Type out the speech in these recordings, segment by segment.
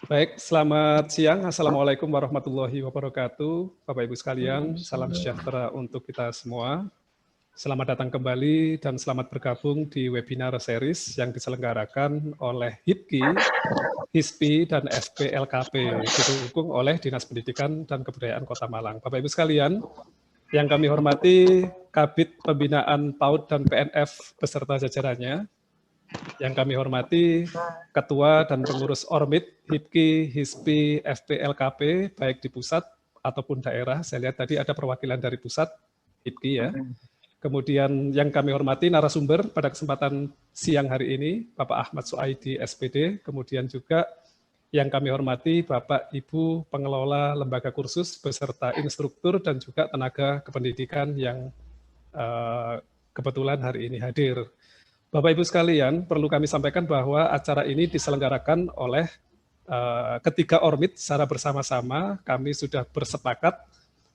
Baik, selamat siang. Assalamualaikum warahmatullahi wabarakatuh. Bapak Ibu sekalian, salam sejahtera untuk kita semua. Selamat datang kembali dan selamat bergabung di webinar series yang diselenggarakan oleh HIPKI, HISPI, dan FPLKP, didukung oleh Dinas Pendidikan dan Kebudayaan Kota Malang. Bapak Ibu sekalian, yang kami hormati Kabid Pembinaan PAUD dan PNF beserta jajarannya, yang kami hormati Ketua dan Pengurus Ormit, HIPKI, HISPI, FPLKP, baik di pusat ataupun daerah. Saya lihat tadi ada perwakilan dari pusat, HIPKI ya. Kemudian yang kami hormati narasumber pada kesempatan siang hari ini, Bapak Ahmad Suaidi, SPD. Kemudian juga yang kami hormati Bapak Ibu pengelola lembaga kursus beserta instruktur dan juga tenaga kependidikan yang kebetulan hari ini hadir. Bapak Ibu sekalian, perlu kami sampaikan bahwa acara ini diselenggarakan oleh ketiga Ormit secara bersama-sama. Kami sudah bersepakat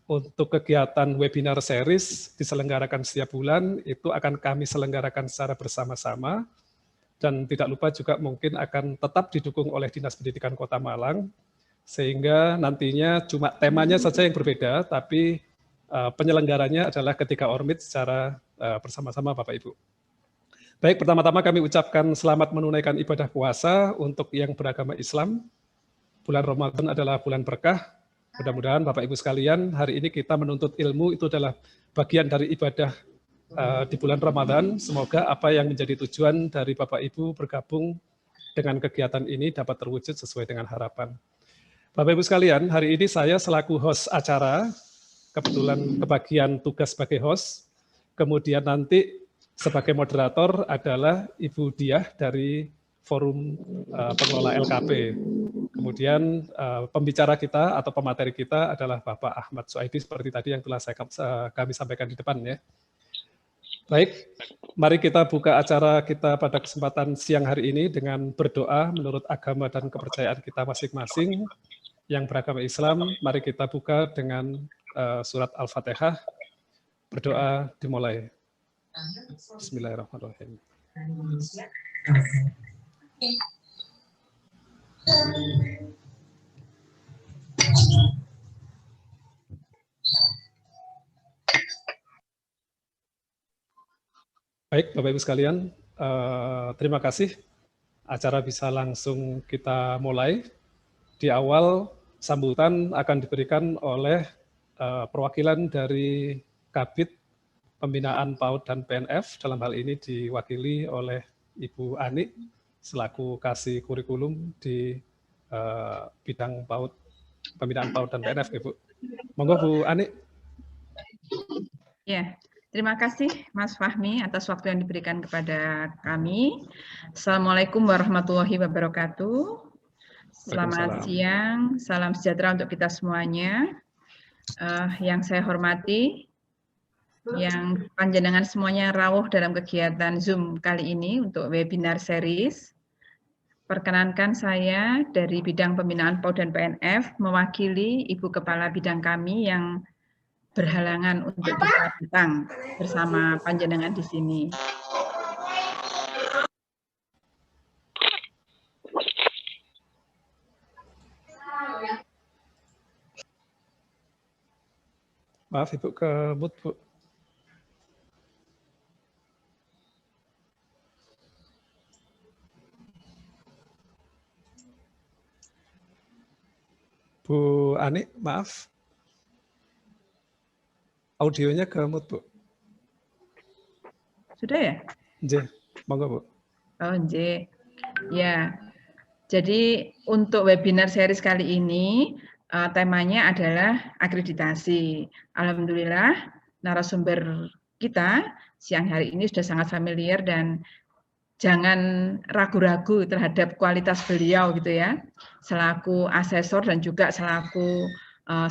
untuk kegiatan webinar series diselenggarakan setiap bulan, itu akan kami selenggarakan secara bersama-sama. Dan tidak lupa juga mungkin akan tetap didukung oleh Dinas Pendidikan Kota Malang, sehingga nantinya cuma temanya saja yang berbeda, tapi penyelenggaranya adalah ketiga Ormit secara bersama-sama Bapak Ibu. Baik, pertama-tama kami ucapkan selamat menunaikan ibadah puasa untuk yang beragama Islam. Bulan Ramadan adalah bulan berkah. Mudah-mudahan Bapak Ibu sekalian, hari ini kita menuntut ilmu itu adalah bagian dari ibadah di bulan Ramadan. Semoga apa yang menjadi tujuan dari Bapak Ibu bergabung dengan kegiatan ini dapat terwujud sesuai dengan harapan. Bapak Ibu sekalian, hari ini saya selaku host acara, kebetulan kebagian tugas sebagai host, kemudian nanti sebagai moderator adalah Ibu Diah dari Forum Pengelola LKP. Kemudian pembicara kita atau pemateri kita adalah Bapak Ahmad Suaidi seperti tadi yang telah kami sampaikan di depan ya. Baik, mari kita buka acara kita pada kesempatan siang hari ini dengan berdoa menurut agama dan kepercayaan kita masing-masing. Yang beragama Islam, mari kita buka dengan surat Al-Fatihah. Berdoa dimulai. Bismillahirrahmanirrahim. Baik, Bapak Ibu sekalian, terima kasih. Acara bisa langsung kita mulai. Di awal sambutan akan diberikan oleh perwakilan dari Kabid Pembinaan PAUD dan PNF, dalam hal ini diwakili oleh Ibu Ani selaku kasih kurikulum di bidang PAUD, Pembinaan PAUD dan PNF, Ibu. Monggo Bu Ani. Ya, terima kasih Mas Fahmi atas waktu yang diberikan kepada kami. Assalamualaikum warahmatullahi wabarakatuh. Selamat siang, salam sejahtera untuk kita semuanya. Yang saya hormati, yang panjenengan semuanya rawuh dalam kegiatan Zoom kali ini untuk webinar series. Perkenankan saya dari bidang pembinaan PAUD dan PNF mewakili Ibu Kepala Bidang kami yang berhalangan untuk bisa datang bersama panjenengan di sini. Maaf Ibu, ke mute Bu. Bu Ani, maaf. Audionya ke mute, Bu. Sudah ya? Nggih, monggo Bu. Oh, nggih. Ya. Jadi untuk webinar series kali ini temanya adalah akreditasi. Alhamdulillah narasumber kita siang hari ini sudah sangat familiar dan jangan ragu-ragu terhadap kualitas beliau gitu ya, selaku asesor dan juga selaku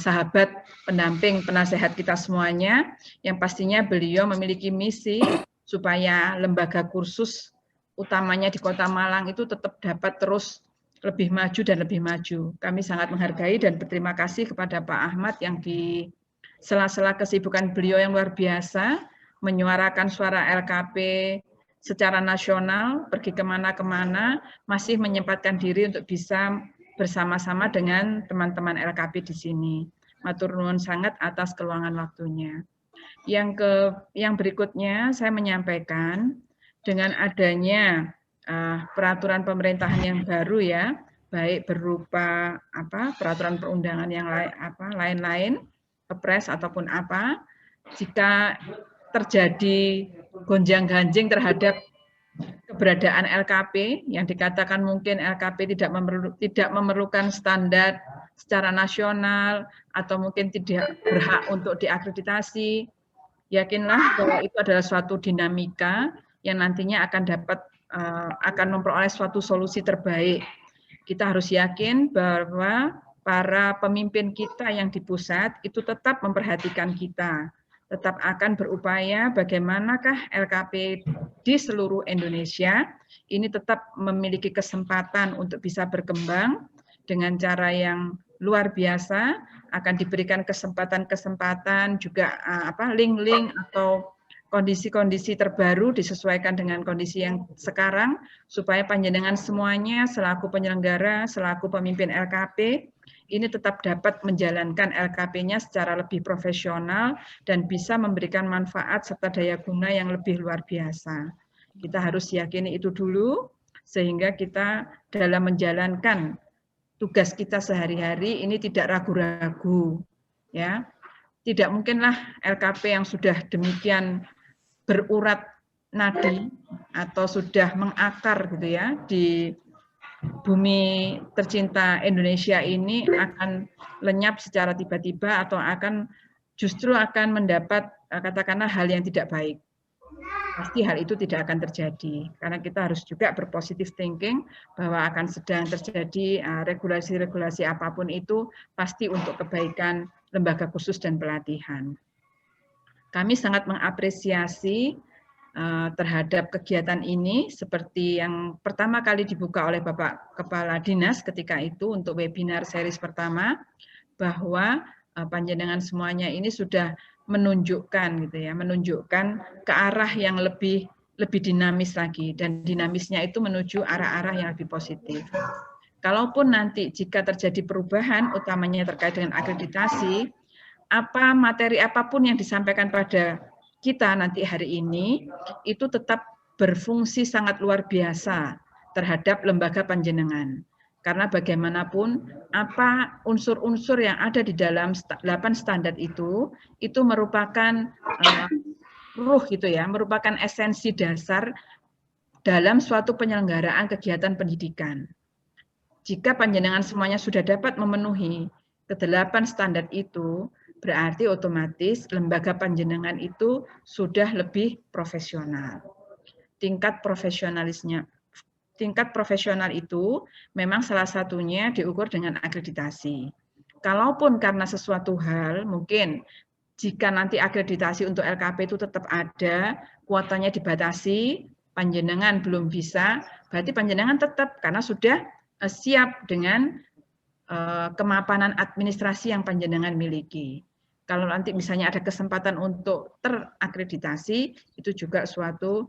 sahabat pendamping penasehat kita semuanya, yang pastinya beliau memiliki misi supaya lembaga kursus utamanya di Kota Malang itu tetap dapat terus lebih maju dan lebih maju. Kami sangat menghargai dan berterima kasih kepada Pak Ahmad yang di sela-sela kesibukan beliau yang luar biasa menyuarakan suara LKP secara nasional, pergi kemana-kemana, masih menyempatkan diri untuk bisa bersama-sama dengan teman-teman LKP di sini. Matur nuwun sangat atas keluangan waktunya. Yang berikutnya saya menyampaikan dengan adanya peraturan pemerintahan yang baru ya, baik berupa peraturan perundangan yang lain-lain, kepres ataupun apa, jika terjadi gonjang-ganjing terhadap keberadaan LKP yang dikatakan mungkin LKP tidak memerlukan standar secara nasional atau mungkin tidak berhak untuk diakreditasi, yakinlah bahwa itu adalah suatu dinamika yang nantinya akan memperoleh suatu solusi terbaik. Kita harus yakin bahwa para pemimpin kita yang di pusat itu tetap memperhatikan kita, tetap akan berupaya bagaimanakah LKP di seluruh Indonesia ini tetap memiliki kesempatan untuk bisa berkembang dengan cara yang luar biasa, akan diberikan kesempatan-kesempatan juga link-link atau kondisi-kondisi terbaru disesuaikan dengan kondisi yang sekarang supaya panjenengan semuanya selaku penyelenggara, selaku pemimpin LKP ini tetap dapat menjalankan LKP-nya secara lebih profesional dan bisa memberikan manfaat serta daya guna yang lebih luar biasa. Kita harus yakini itu dulu sehingga kita dalam menjalankan tugas kita sehari-hari ini tidak ragu-ragu, ya. Tidak mungkinlah LKP yang sudah demikian berurat nadi atau sudah mengakar gitu ya di bumi tercinta Indonesia ini akan lenyap secara tiba-tiba atau justru akan mendapat katakanlah hal yang tidak baik. Pasti hal itu tidak akan terjadi karena kita harus juga berpositif thinking bahwa akan sedang terjadi regulasi-regulasi apapun itu pasti untuk kebaikan lembaga khusus dan pelatihan. Kami sangat mengapresiasi terhadap kegiatan ini seperti yang pertama kali dibuka oleh Bapak Kepala Dinas ketika itu untuk webinar series pertama bahwa panjenengan semuanya ini sudah menunjukkan gitu ya, menunjukkan ke arah yang lebih dinamis lagi dan dinamisnya itu menuju arah-arah yang lebih positif. Kalaupun nanti jika terjadi perubahan utamanya terkait dengan akreditasi, materi apapun yang disampaikan pada kita nanti hari ini itu tetap berfungsi sangat luar biasa terhadap lembaga panjenengan. Karena bagaimanapun apa unsur-unsur yang ada di dalam 8 standar itu merupakan ruh gitu ya, merupakan esensi dasar dalam suatu penyelenggaraan kegiatan pendidikan. Jika panjenengan semuanya sudah dapat memenuhi ke-8 standar itu, berarti otomatis lembaga panjenengan itu sudah lebih profesional. Tingkat profesional itu memang salah satunya diukur dengan akreditasi. Kalaupun karena sesuatu hal, mungkin jika nanti akreditasi untuk LKP itu tetap ada, kuotanya dibatasi, panjenengan belum bisa, berarti panjenengan tetap karena sudah siap dengan kemapanan administrasi yang panjenengan miliki. Kalau nanti misalnya ada kesempatan untuk terakreditasi, itu juga suatu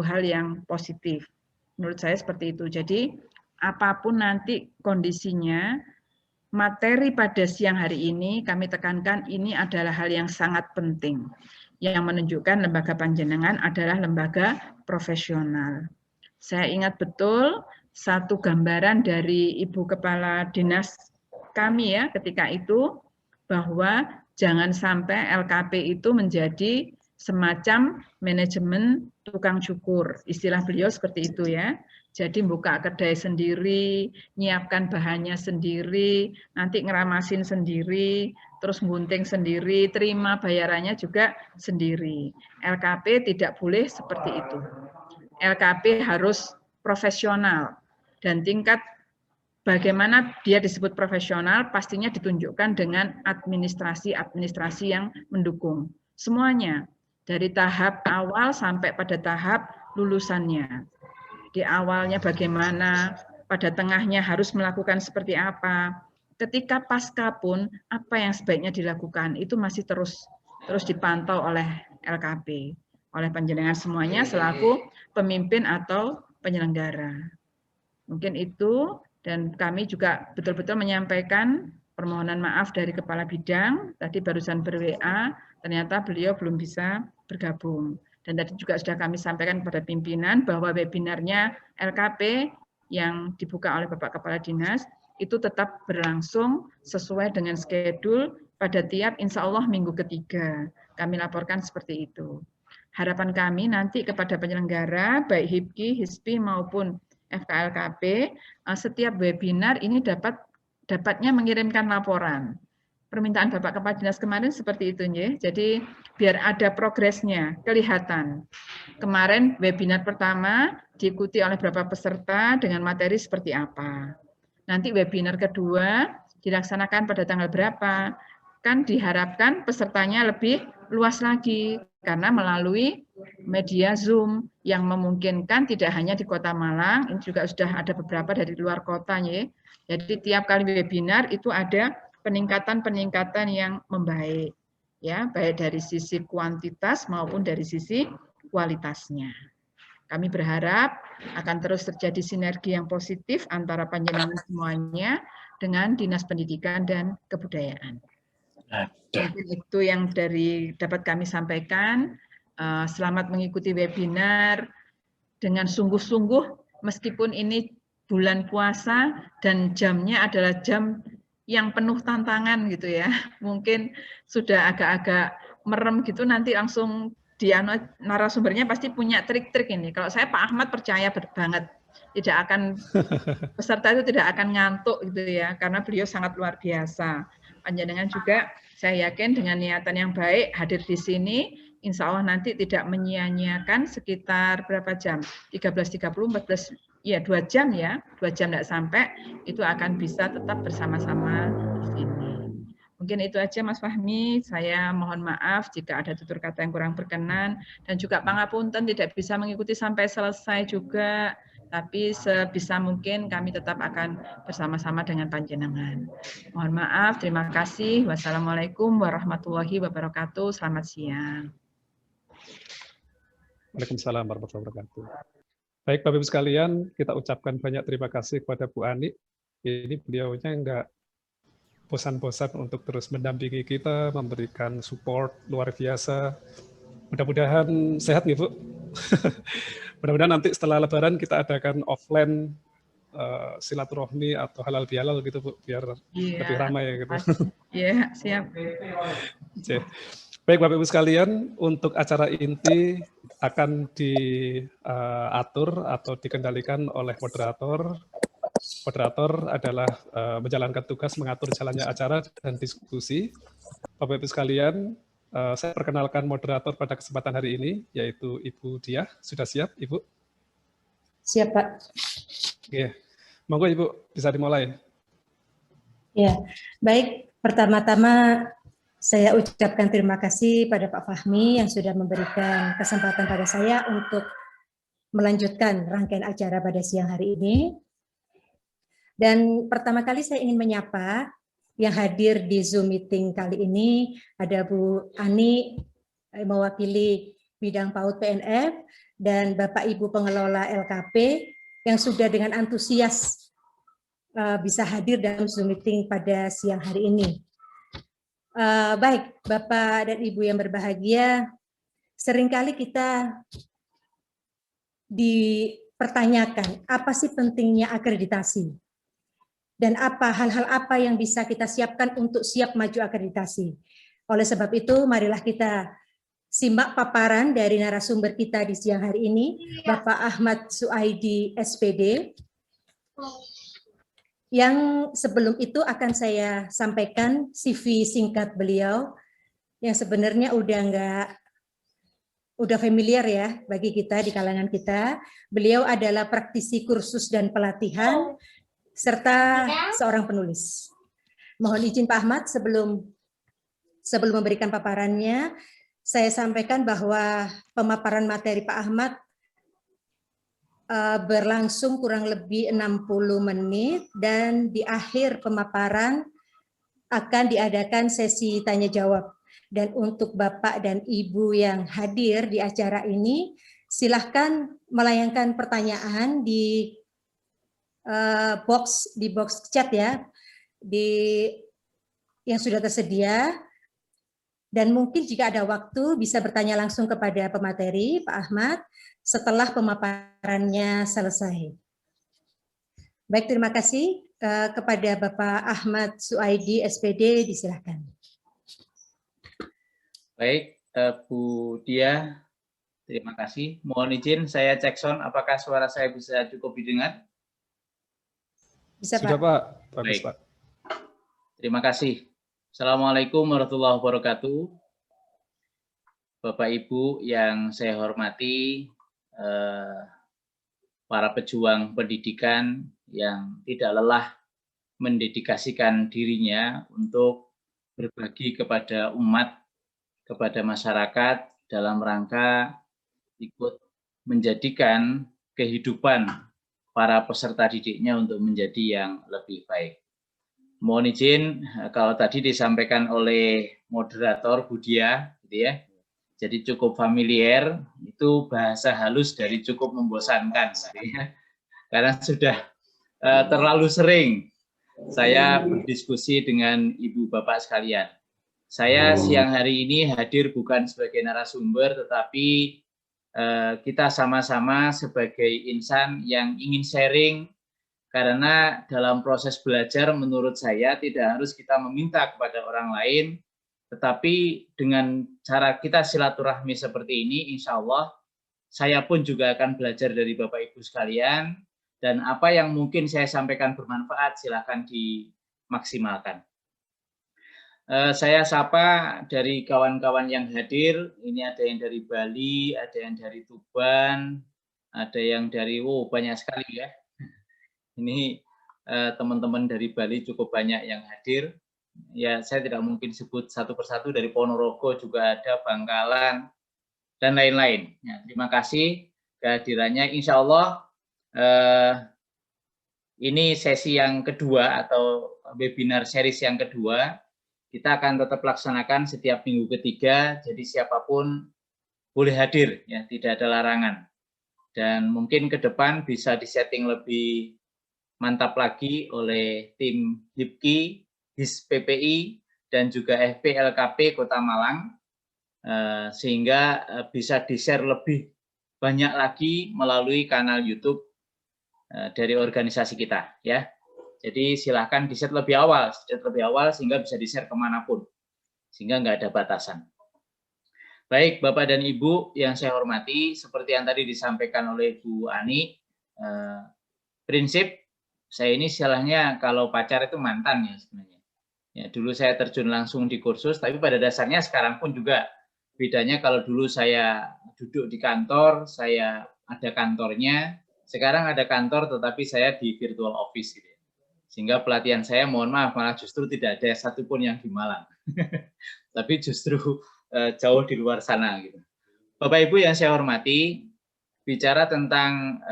hal yang positif. Menurut saya seperti itu. Jadi apapun nanti kondisinya, materi pada siang hari ini kami tekankan ini adalah hal yang sangat penting. Yang menunjukkan lembaga panjenengan adalah lembaga profesional. Saya ingat betul satu gambaran dari Ibu Kepala Dinas kami ya ketika itu, bahwa jangan sampai LKP itu menjadi semacam manajemen tukang cukur. Istilah beliau seperti itu ya. Jadi buka kedai sendiri, nyiapkan bahannya sendiri, nanti ngeramasin sendiri, terus gunting sendiri, terima bayarannya juga sendiri. LKP tidak boleh seperti itu. LKP harus profesional dan tingkat bagaimana dia disebut profesional pastinya ditunjukkan dengan administrasi yang mendukung. Semuanya, dari tahap awal sampai pada tahap lulusannya. Di awalnya bagaimana, pada tengahnya harus melakukan seperti apa. Ketika pasca pun, apa yang sebaiknya dilakukan, itu masih terus dipantau oleh LKP. Oleh panjenengan semuanya selaku pemimpin atau penyelenggara. Mungkin itu Dan kami juga betul-betul menyampaikan permohonan maaf dari Kepala Bidang, tadi barusan ber-WA, ternyata beliau belum bisa bergabung. Dan tadi juga sudah kami sampaikan kepada pimpinan bahwa webinarnya LKP yang dibuka oleh Bapak Kepala Dinas itu tetap berlangsung sesuai dengan schedule pada tiap insya Allah minggu ketiga. Kami laporkan seperti itu. Harapan kami nanti kepada penyelenggara, baik HIPKI, HISPI maupun FKLKP, setiap webinar ini dapatnya mengirimkan laporan. Permintaan Bapak Kepala Dinas kemarin seperti itu, ya. Jadi biar ada progresnya, kelihatan. Kemarin webinar pertama diikuti oleh berapa peserta dengan materi seperti apa. Nanti webinar kedua dilaksanakan pada tanggal berapa. Kan diharapkan pesertanya lebih luas lagi, karena melalui media Zoom yang memungkinkan tidak hanya di Kota Malang, ini juga sudah ada beberapa dari luar kotanya. Jadi tiap kali webinar itu ada peningkatan-peningkatan yang membaik, ya, baik dari sisi kuantitas maupun dari sisi kualitasnya. Kami berharap akan terus terjadi sinergi yang positif antara panjenengan semuanya dengan Dinas Pendidikan dan Kebudayaan. Mungkin itu yang dapat kami sampaikan. Selamat mengikuti webinar dengan sungguh-sungguh, meskipun ini bulan puasa dan jamnya adalah jam yang penuh tantangan gitu ya. Mungkin sudah agak-agak merem gitu, nanti langsung narasumbernya pasti punya trik-trik ini. Kalau saya Pak Ahmad percaya banget, peserta itu tidak akan ngantuk gitu ya, karena beliau sangat luar biasa. Panjenengan juga saya yakin dengan niatan yang baik hadir di sini, insya Allah nanti tidak menyia-nyiakan sekitar berapa jam? 13.30, 14, ya 2 jam ya, 2 jam tidak sampai, itu akan bisa tetap bersama-sama di sini. Mungkin itu aja Mas Fahmi, saya mohon maaf jika ada tutur kata yang kurang berkenan, dan juga pangapunten tidak bisa mengikuti sampai selesai juga, tapi sebisa mungkin kami tetap akan bersama-sama dengan panjenengan. Mohon maaf, terima kasih. Wassalamualaikum warahmatullahi wabarakatuh. Selamat siang. Waalaikumsalam warahmatullahi wabarakatuh. Baik Bapak Ibu sekalian, kita ucapkan banyak terima kasih kepada Bu Ani. Ini beliaunya enggak bosan-bosan untuk terus mendampingi kita, memberikan support luar biasa. Mudah-mudahan sehat nih Bu. Mudah-mudahan nanti setelah Lebaran kita adakan offline silaturahmi atau halal bihalal gitu Bu, biar lebih ramai gitu. Iya, siap. Baik Bapak Ibu sekalian, untuk acara inti akan diatur atau dikendalikan oleh moderator. Moderator adalah menjalankan tugas mengatur jalannya acara dan diskusi. Bapak Ibu sekalian, saya perkenalkan moderator pada kesempatan hari ini, yaitu Ibu Diah. Sudah siap, Ibu? Siap, Pak. Oke. Monggo Ibu, bisa dimulai. Ya, baik. Pertama-tama saya ucapkan terima kasih pada Pak Fahmi yang sudah memberikan kesempatan pada saya untuk melanjutkan rangkaian acara pada siang hari ini. Dan pertama kali saya ingin menyapa yang hadir di Zoom meeting kali ini, ada Bu Ani, mewakili bidang PAUD PNF, dan Bapak Ibu pengelola LKP yang sudah dengan antusias bisa hadir dalam Zoom meeting pada siang hari ini. Baik, Bapak dan Ibu yang berbahagia, seringkali kita dipertanyakan apa sih pentingnya akreditasi dan hal-hal apa yang bisa kita siapkan untuk siap maju akreditasi. Oleh sebab itu, marilah kita simak paparan dari narasumber kita di siang hari ini, Bapak Ahmad Suaidi, SPD. Yang sebelum itu akan saya sampaikan CV singkat beliau, yang sebenarnya udah familiar ya bagi kita di kalangan kita. Beliau adalah praktisi kursus dan pelatihan, serta seorang penulis. Mohon izin Pak Ahmad, sebelum memberikan paparannya, saya sampaikan bahwa pemaparan materi Pak Ahmad berlangsung kurang lebih 60 menit, dan di akhir pemaparan akan diadakan sesi tanya jawab. Dan untuk Bapak dan Ibu yang hadir di acara ini, silahkan melayangkan pertanyaan di di box chat ya, yang sudah tersedia. Dan mungkin jika ada waktu bisa bertanya langsung kepada pemateri Pak Ahmad setelah pemaparannya selesai. Baik, terima kasih kepada Bapak Ahmad Suaidi, SPD, disilakan. Baik, Bu Dia, terima kasih. Mohon izin saya cek sound, apakah suara saya bisa cukup didengar? Bisa, Sudah, Pak. Bagus, Baik. Pak. Terima kasih. Assalamualaikum warahmatullahi wabarakatuh. Bapak Ibu yang saya hormati, para pejuang pendidikan yang tidak lelah mendedikasikan dirinya untuk berbagi kepada umat, kepada masyarakat dalam rangka ikut menjadikan kehidupan para peserta didiknya untuk menjadi yang lebih baik. Mohon izin kalau tadi disampaikan oleh moderator Budia, gitu ya. Jadi cukup familiar, itu bahasa halus dari cukup membosankan, gitu ya. Karena sudah terlalu sering saya berdiskusi dengan ibu bapak sekalian. Saya siang hari ini hadir bukan sebagai narasumber, tetapi kita sama-sama sebagai insan yang ingin sharing, karena dalam proses belajar menurut saya tidak harus kita meminta kepada orang lain, tetapi dengan cara kita silaturahmi seperti ini, insya Allah saya pun juga akan belajar dari Bapak Ibu sekalian, dan apa yang mungkin saya sampaikan bermanfaat silakan dimaksimalkan. Saya sapa dari kawan-kawan yang hadir, ini ada yang dari Bali, ada yang dari Tuban, ada yang dari, banyak sekali ya. Ini teman-teman dari Bali cukup banyak yang hadir. Ya, saya tidak mungkin sebut satu persatu, dari Ponorogo juga ada, Bangkalan, dan lain-lain. Ya, terima kasih kehadirannya. Insya Allah ini sesi yang kedua atau webinar series yang kedua. Kita akan tetap laksanakan setiap minggu ketiga, jadi siapapun boleh hadir, ya, tidak ada larangan. Dan mungkin ke depan bisa disetting lebih mantap lagi oleh tim HIPKI, HIS PPI, dan juga FPLKP Kota Malang, sehingga bisa di-share lebih banyak lagi melalui kanal YouTube dari organisasi kita, ya. Jadi silahkan di-share lebih awal sehingga bisa di-share kemanapun, sehingga nggak ada batasan. Baik, Bapak dan Ibu yang saya hormati, seperti yang tadi disampaikan oleh Bu Ani, prinsip saya ini istilahnya kalau pacar itu mantan ya sebenarnya. Ya, dulu saya terjun langsung di kursus, tapi pada dasarnya sekarang pun juga bedanya kalau dulu saya duduk di kantor, saya ada kantornya, sekarang ada kantor tetapi saya di virtual office gitu. Sehingga pelatihan saya, mohon maaf, malah justru tidak ada satupun yang di Malang. Tapi justru jauh di luar sana. Gitu. Bapak Ibu yang saya hormati, bicara tentang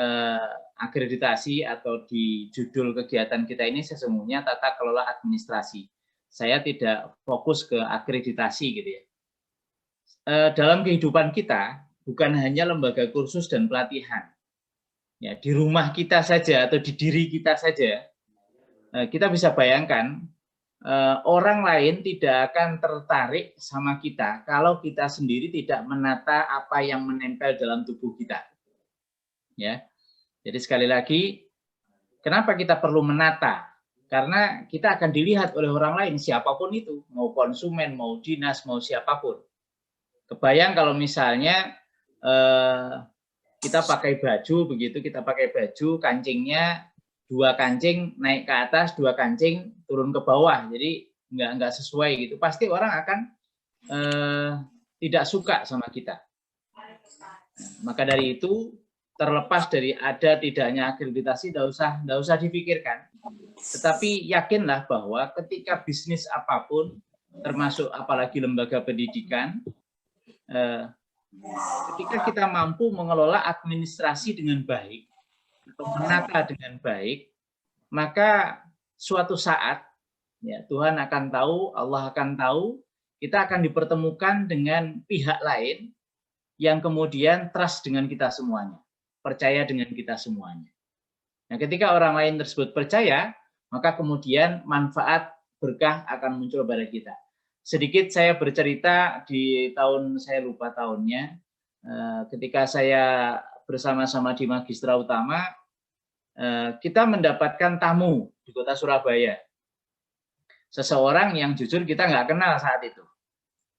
akreditasi atau di judul kegiatan kita ini sesungguhnya tata kelola administrasi. Saya tidak fokus ke akreditasi gitu ya. Dalam kehidupan kita, bukan hanya lembaga kursus dan pelatihan. Ya, di rumah kita saja atau di diri kita saja, kita bisa bayangkan orang lain tidak akan tertarik sama kita kalau kita sendiri tidak menata apa yang menempel dalam tubuh kita. Ya, jadi sekali lagi, kenapa kita perlu menata? Karena kita akan dilihat oleh orang lain, siapapun itu, mau konsumen, mau dinas, mau siapapun. Kebayang kalau misalnya kita pakai baju begitu, kita pakai baju kancingnya 2 kancing naik ke atas, 2 kancing turun ke bawah, jadi nggak sesuai gitu. Pasti orang akan tidak suka sama kita. Maka dari itu, terlepas dari ada tidaknya akreditasi, nggak usah dipikirkan. Tetapi yakinlah bahwa ketika bisnis apapun, termasuk apalagi lembaga pendidikan, ketika kita mampu mengelola administrasi dengan baik, atau menata dengan baik, maka suatu saat ya Tuhan akan tahu, Allah akan tahu, kita akan dipertemukan dengan pihak lain yang kemudian trust dengan kita semuanya, percaya dengan kita semuanya. Nah, ketika orang lain tersebut percaya, maka kemudian manfaat berkah akan muncul pada kita. Sedikit saya bercerita di tahun, saya lupa tahunnya, ketika saya bersama-sama di Magistra Utama, kita mendapatkan tamu di kota Surabaya. Seseorang yang jujur kita nggak kenal saat itu.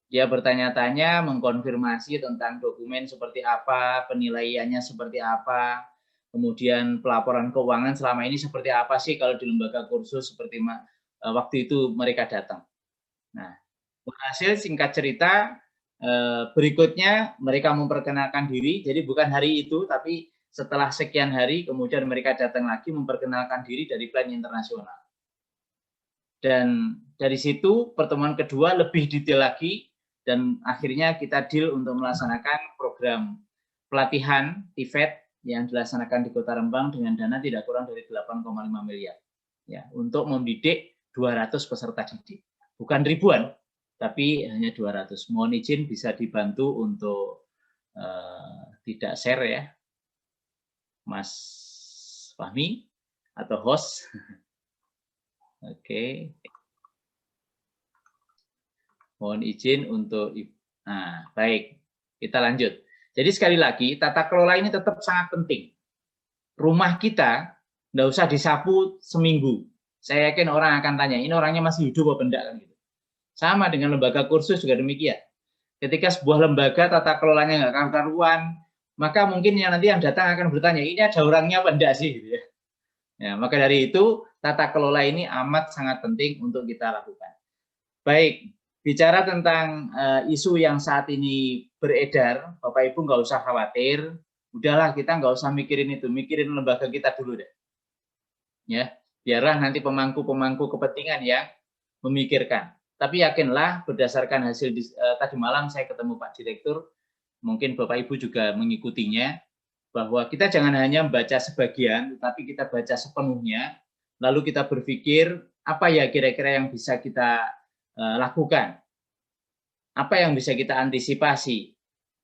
Dia bertanya-tanya, mengkonfirmasi tentang dokumen seperti apa, penilaiannya seperti apa, kemudian pelaporan keuangan selama ini seperti apa sih kalau di lembaga kursus seperti waktu itu mereka datang. Nah, hasil singkat cerita, berikutnya mereka memperkenalkan diri, jadi bukan hari itu, tapi setelah sekian hari, kemudian mereka datang lagi memperkenalkan diri dari Plan Internasional. Dan dari situ pertemuan kedua lebih detail lagi, dan akhirnya kita deal untuk melaksanakan program pelatihan TVET yang dilaksanakan di Kota Rembang dengan dana tidak kurang dari 8,5 miliar. Ya, untuk mendidik 200 peserta didik. Bukan ribuan, tapi hanya 200. Mohon izin bisa dibantu untuk tidak share ya, Mas Fahmi atau host. Oke. Mohon izin untuk, nah baik, kita lanjut. Jadi sekali lagi, tata kelola ini tetap sangat penting. Rumah kita nggak usah disapu seminggu. Saya yakin orang akan tanya, ini orangnya masih hidup apa enggak? Kan gitu. Sama dengan lembaga kursus juga demikian. Ketika sebuah lembaga tata kelolanya nggak karuan, maka mungkin yang nanti yang datang akan bertanya, ini ada orangnya apa enggak sih? Gitu ya. Ya, maka dari itu, tata kelola ini amat sangat penting untuk kita lakukan. Baik. Bicara tentang isu yang saat ini beredar, Bapak Ibu nggak usah khawatir, udahlah kita nggak usah mikirin itu, mikirin lembaga kita dulu deh. Ya, biarlah nanti pemangku-pemangku kepentingan yang memikirkan. Tapi yakinlah berdasarkan hasil tadi malam saya ketemu Pak Direktur, mungkin Bapak Ibu juga mengikutinya, bahwa kita jangan hanya membaca sebagian, tetapi kita baca sepenuhnya, lalu kita berpikir apa ya kira-kira yang bisa kita lakukan, apa yang bisa kita antisipasi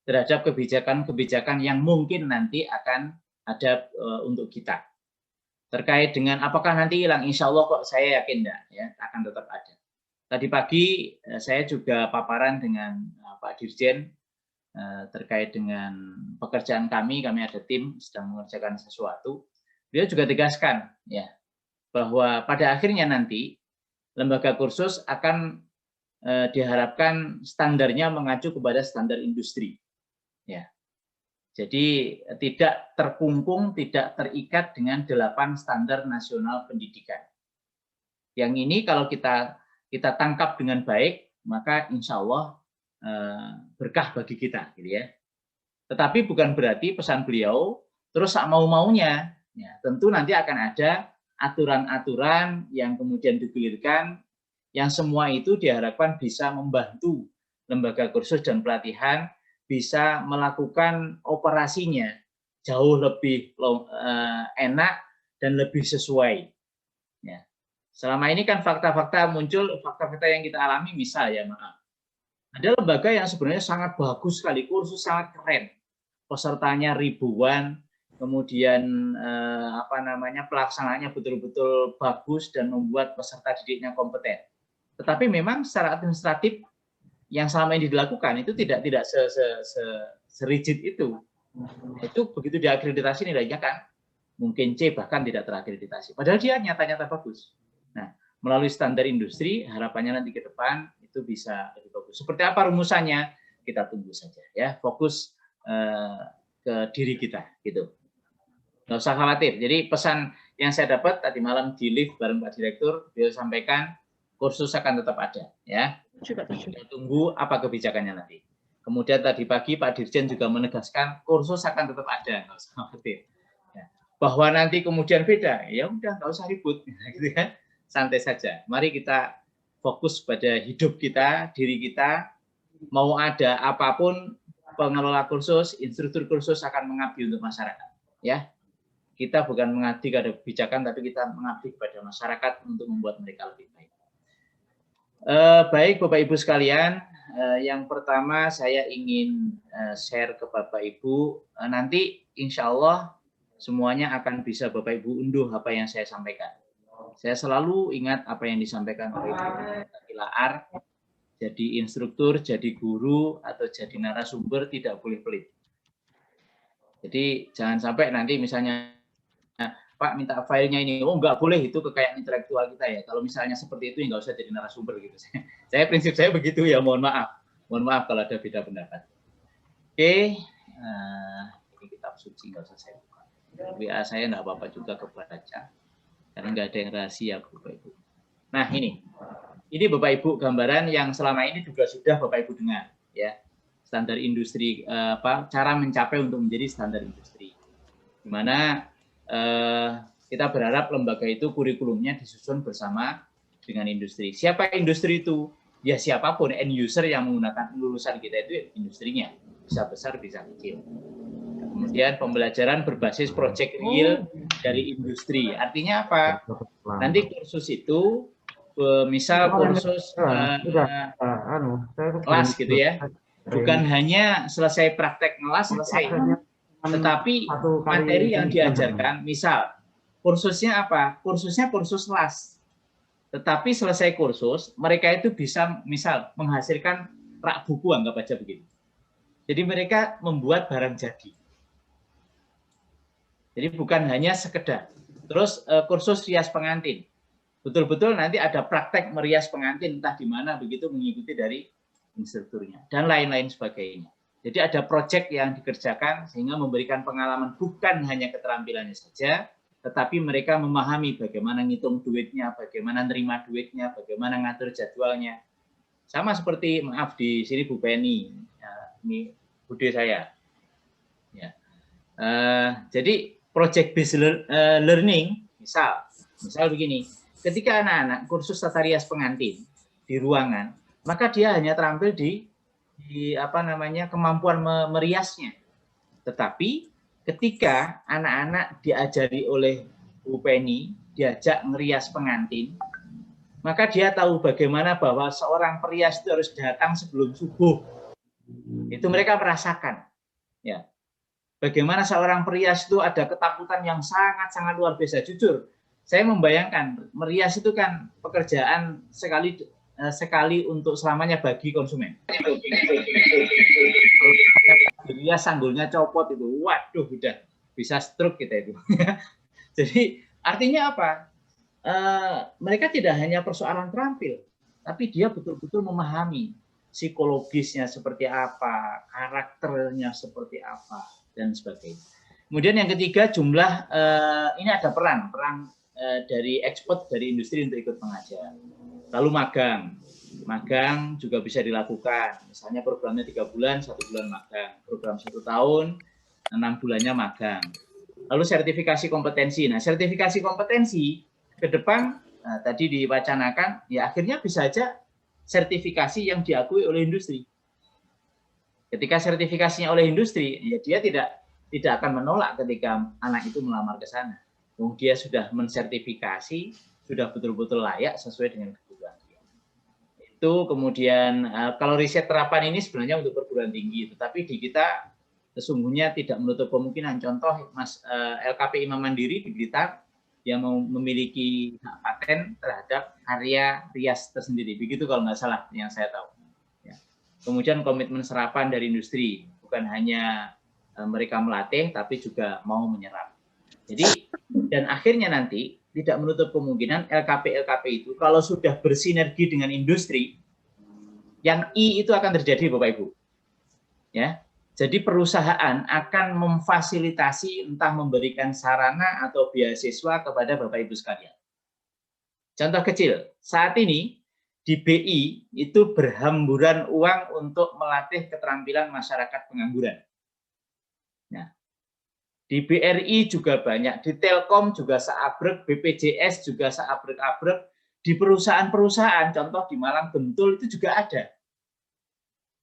terhadap kebijakan-kebijakan yang mungkin nanti akan ada untuk kita. Terkait dengan apakah nanti hilang, insya Allah kok saya yakin enggak, ya akan tetap ada. Tadi pagi saya juga paparan dengan Pak Dirjen terkait dengan pekerjaan kami ada tim sedang mengerjakan sesuatu. Beliau juga tegaskan ya bahwa pada akhirnya nanti lembaga kursus akan diharapkan standarnya mengacu kepada standar industri. Ya. Jadi tidak terkungkung, tidak terikat dengan 8 standar nasional pendidikan. Yang ini kalau kita tangkap dengan baik, maka insya Allah berkah bagi kita, gitu ya. Tetapi bukan berarti pesan beliau terus mau-maunya. Ya, tentu nanti akan ada aturan-aturan yang kemudian digulirkan, yang semua itu diharapkan bisa membantu lembaga kursus dan pelatihan bisa melakukan operasinya jauh lebih enak dan lebih sesuai. Ya. Selama ini kan fakta-fakta muncul, fakta-fakta yang kita alami, misal ya maaf, ada lembaga yang sebenarnya sangat bagus sekali, kursus sangat keren, pesertanya ribuan, kemudian pelaksanaannya betul-betul bagus dan membuat peserta didiknya kompeten. Tetapi memang secara administratif yang selama ini dilakukan itu tidak serigid itu. Itu begitu diakreditasi nilainya kan mungkin C, bahkan tidak terakreditasi. Padahal dia nyata-nyata bagus. Nah, melalui standar industri harapannya nanti ke depan itu bisa lebih bagus. Seperti apa rumusannya? Kita tunggu saja ya. Fokus ke diri kita gitu. Nggak usah khawatir. Jadi pesan yang saya dapat tadi malam di live bareng Pak Direktur, beliau sampaikan kursus akan tetap ada ya. Kita tunggu apa kebijakannya nanti. Kemudian tadi pagi Pak Dirjen juga menegaskan kursus akan tetap ada, nggak usah khawatir. Ya. Bahwa nanti kemudian beda, ya udah nggak usah ribut, gitu kan? Santai saja. Mari kita fokus pada hidup kita, diri kita. Mau ada apapun, pengelola kursus, instruktur kursus akan mengabdi untuk masyarakat. Ya, kita bukan mengabdi kepada kebijakan, tapi kita mengabdi kepada masyarakat untuk membuat mereka lebih baik. Baik Bapak Ibu sekalian, yang pertama saya ingin share ke Bapak Ibu, nanti insya Allah semuanya akan bisa Bapak Ibu unduh apa yang saya sampaikan. Saya selalu ingat apa yang disampaikan oleh Ibu Laar, jadi instruktur, jadi guru, atau jadi narasumber tidak boleh pelit. Jadi jangan sampai nanti misalnya, Pak minta filenya ini, oh nggak boleh, itu kekayaan intelektual kita ya. Kalau misalnya seperti itu ya nggak usah jadi narasumber gitu. Prinsip saya begitu ya, mohon maaf kalau ada beda pendapat. Oke, ini kitab suci nggak usah saya buka. WA saya nggak apa-apa juga kebaca, karena nggak ada yang rahasia Bapak Ibu. Nah ini Bapak Ibu gambaran yang selama ini juga sudah Bapak Ibu dengar ya, standar industri, cara mencapai untuk menjadi standar industri. Dimana kita berharap lembaga itu kurikulumnya disusun bersama dengan industri. Siapa industri itu? Ya siapapun end user yang menggunakan lulusan kita itu industrinya, bisa besar bisa kecil. Kemudian pembelajaran berbasis project real dari industri. Artinya apa? Nanti kursus itu, misal kursus kelas gitu ya, bukan hanya selesai praktek ngelas selesai, tetapi materi yang diajarkan, misal kursusnya apa? Kursusnya kursus las. Tetapi selesai kursus, mereka itu bisa misal menghasilkan rak buku, anggap aja begitu. Jadi mereka membuat barang jadi. Jadi bukan hanya sekedar. Terus kursus rias pengantin. Betul-betul nanti ada praktek merias pengantin, entah di mana begitu, mengikuti dari instrukturnya. Dan lain-lain sebagainya. Jadi ada proyek yang dikerjakan sehingga memberikan pengalaman bukan hanya keterampilannya saja, tetapi mereka memahami bagaimana ngitung duitnya, bagaimana nerima duitnya, bagaimana ngatur jadwalnya. Sama seperti, maaf di sini Bu Penny, ya, ini bude saya. Ya. Jadi project based learning, misal begini, ketika anak-anak kursus tata rias pengantin di ruangan, maka dia hanya terampil di kemampuan meriasnya. Tetapi ketika anak-anak diajari oleh Bu Penny, diajak ngerias pengantin, maka dia tahu bagaimana bahwa seorang perias itu harus datang sebelum subuh. Itu mereka merasakan. Ya. Bagaimana seorang perias itu ada ketakutan yang sangat-sangat luar biasa. Jujur, saya membayangkan merias itu kan pekerjaan sekali untuk selamanya bagi konsumen. Rias sanggulnya copot itu, waduh udah bisa stroke kita itu. Jadi artinya apa? Mereka tidak hanya persoalan terampil, tapi dia betul-betul memahami psikologisnya seperti apa, karakternya seperti apa, dan sebagainya. Kemudian yang ketiga, jumlah ini ada peran dari ekspor dari industri untuk ikut mengajar. Lalu magang juga bisa dilakukan. Misalnya programnya 3 bulan, 1 bulan magang. Program 1 tahun, 6 bulannya magang. Lalu sertifikasi kompetensi. Nah, sertifikasi kompetensi ke depan tadi diwacanakan, ya akhirnya bisa aja sertifikasi yang diakui oleh industri. Ketika sertifikasinya oleh industri, ya dia tidak akan menolak ketika anak itu melamar ke sana. Dia sudah mensertifikasi, sudah betul-betul layak sesuai dengan kebutuhan dia. Itu kemudian kalau riset terapan ini sebenarnya untuk perguruan tinggi, tetapi di kita sesungguhnya tidak menutup kemungkinan. Contoh LKP Imam Mandiri di Blitar yang memiliki hak paten terhadap karya rias tersendiri. Begitu kalau nggak salah yang saya tahu. Ya. Kemudian komitmen serapan dari industri, bukan hanya mereka melatih, tapi juga mau menyerap. Jadi, dan akhirnya nanti tidak menutup kemungkinan LKP itu kalau sudah bersinergi dengan industri, yang I itu akan terjadi Bapak Ibu. Ya. Jadi perusahaan akan memfasilitasi entah memberikan sarana atau beasiswa kepada Bapak Ibu sekalian. Contoh kecil, saat ini di BI itu berhamburan uang untuk melatih keterampilan masyarakat pengangguran. Nah, di BRI juga banyak, di Telkom juga seabrek, BPJS juga seabrek-abrek, di perusahaan-perusahaan, contoh di Malang Bentul itu juga ada.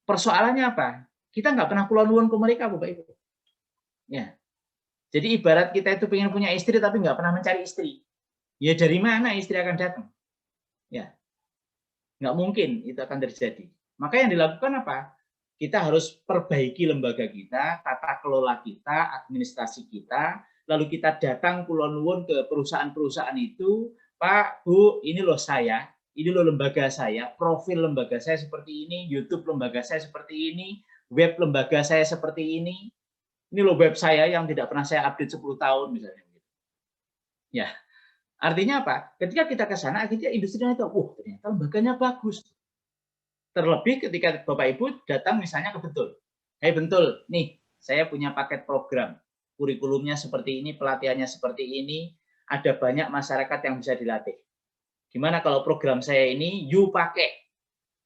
Persoalannya apa? Kita nggak pernah kuluan ke mereka, Bapak Ibu. Ya. Jadi ibarat kita itu pengen punya istri tapi nggak pernah mencari istri. Ya dari mana istri akan datang? Ya. Nggak mungkin itu akan terjadi. Maka yang dilakukan apa? Kita harus perbaiki lembaga kita, tata kelola kita, administrasi kita, lalu kita datang kula nuwun ke perusahaan-perusahaan itu, Pak, Bu, ini loh saya, ini loh lembaga saya, profil lembaga saya seperti ini, YouTube lembaga saya seperti ini, web lembaga saya seperti ini loh web saya yang tidak pernah saya update 10 tahun misalnya. Ya, artinya apa? Ketika kita ke sana, akhirnya industri itu, ternyata lembaganya bagus. Terlebih ketika Bapak Ibu datang misalnya ke Bentul. Hey Bentul, nih saya punya paket program, kurikulumnya seperti ini, pelatihannya seperti ini, ada banyak masyarakat yang bisa dilatih. Gimana kalau program saya ini, you pakai,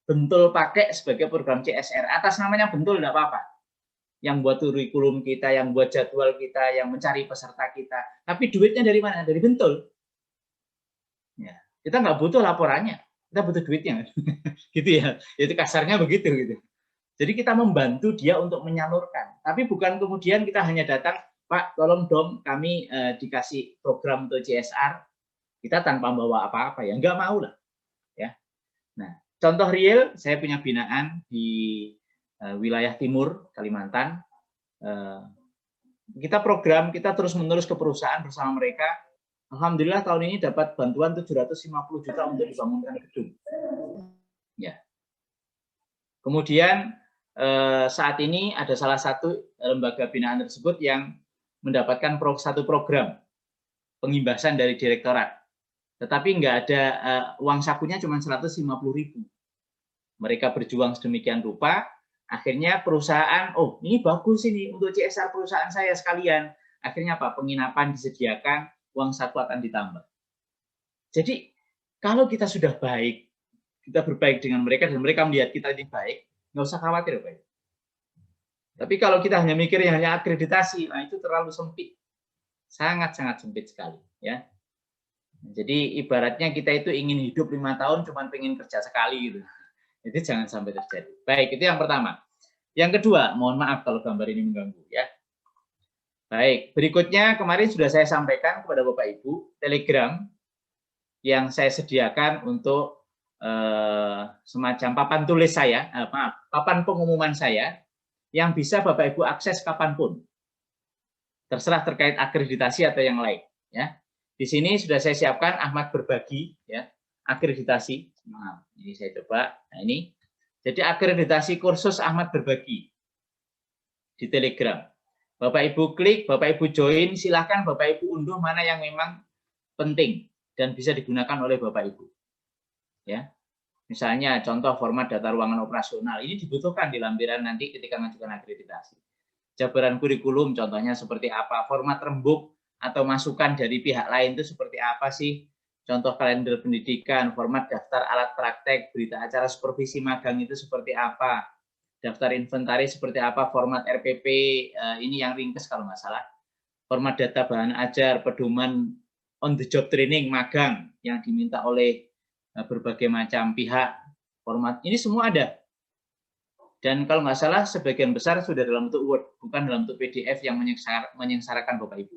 Bentul pakai sebagai program CSR, atas namanya Bentul tidak apa-apa. Yang buat kurikulum kita, yang buat jadwal kita, yang mencari peserta kita. Tapi duitnya dari mana? Dari Bentul. Ya, kita nggak butuh laporannya, kita butuh duitnya. Gitu ya, itu kasarnya begitu gitu. Jadi kita membantu dia untuk menyalurkan. Tapi bukan kemudian kita hanya datang, Pak, tolong dong kami dikasih program untuk CSR, kita tanpa bawa apa-apa ya, nggak mau lah. Ya. Nah, contoh real, saya punya binaan di wilayah timur Kalimantan. Kita program, kita terus-menerus ke perusahaan bersama mereka. Alhamdulillah tahun ini dapat bantuan 750 juta untuk dibangunkan gedung. Ya. Kemudian saat ini ada salah satu lembaga binaan tersebut yang mendapatkan satu program pengimbasan dari direktorat. Tetapi nggak ada uang sakunya cuma 150.000. Mereka berjuang sedemikian rupa, akhirnya perusahaan, oh ini bagus ini untuk CSR perusahaan saya sekalian. Akhirnya apa? Penginapan disediakan, uang saku akan ditambah. Jadi kalau kita sudah baik, kita berbaik dengan mereka dan mereka melihat kita ini baik, nggak usah khawatir Pak. Tapi kalau kita hanya mikirnya hanya akreditasi, nah itu terlalu sempit, sangat-sangat sempit sekali, ya. Jadi ibaratnya kita itu ingin hidup 5 tahun, cuman pengen kerja sekali gitu. Itu jangan sampai terjadi. Baik, itu yang pertama. Yang kedua, mohon maaf kalau gambar ini mengganggu, ya. Baik, berikutnya kemarin sudah saya sampaikan kepada Bapak Ibu, Telegram yang saya sediakan untuk semacam papan tulis saya, papan pengumuman saya, yang bisa Bapak Ibu akses kapanpun. Terserah terkait akreditasi atau yang lain. Ya. Di sini sudah saya siapkan Ahmad Berbagi, ya, akreditasi. Nah, ini saya coba. Nah, ini. Jadi akreditasi kursus Ahmad Berbagi di Telegram. Bapak Ibu klik, Bapak Ibu join, silahkan Bapak Ibu unduh mana yang memang penting dan bisa digunakan oleh Bapak Ibu. Ya, misalnya contoh format data ruangan operasional ini dibutuhkan di lampiran nanti ketika mengajukan akreditasi. Jabaran kurikulum contohnya seperti apa, format rembuk atau masukan dari pihak lain itu seperti apa sih? Contoh kalender pendidikan, format daftar alat praktek, berita acara supervisi magang itu seperti apa? Daftar inventaris seperti apa, format RPP, ini yang ringkes kalau nggak salah. Format data bahan ajar, pedoman on the job training, magang yang diminta oleh berbagai macam pihak, format, ini semua ada. Dan kalau nggak salah, sebagian besar sudah dalam bentuk Word, bukan dalam bentuk PDF yang menyengsarakan Bapak Ibu.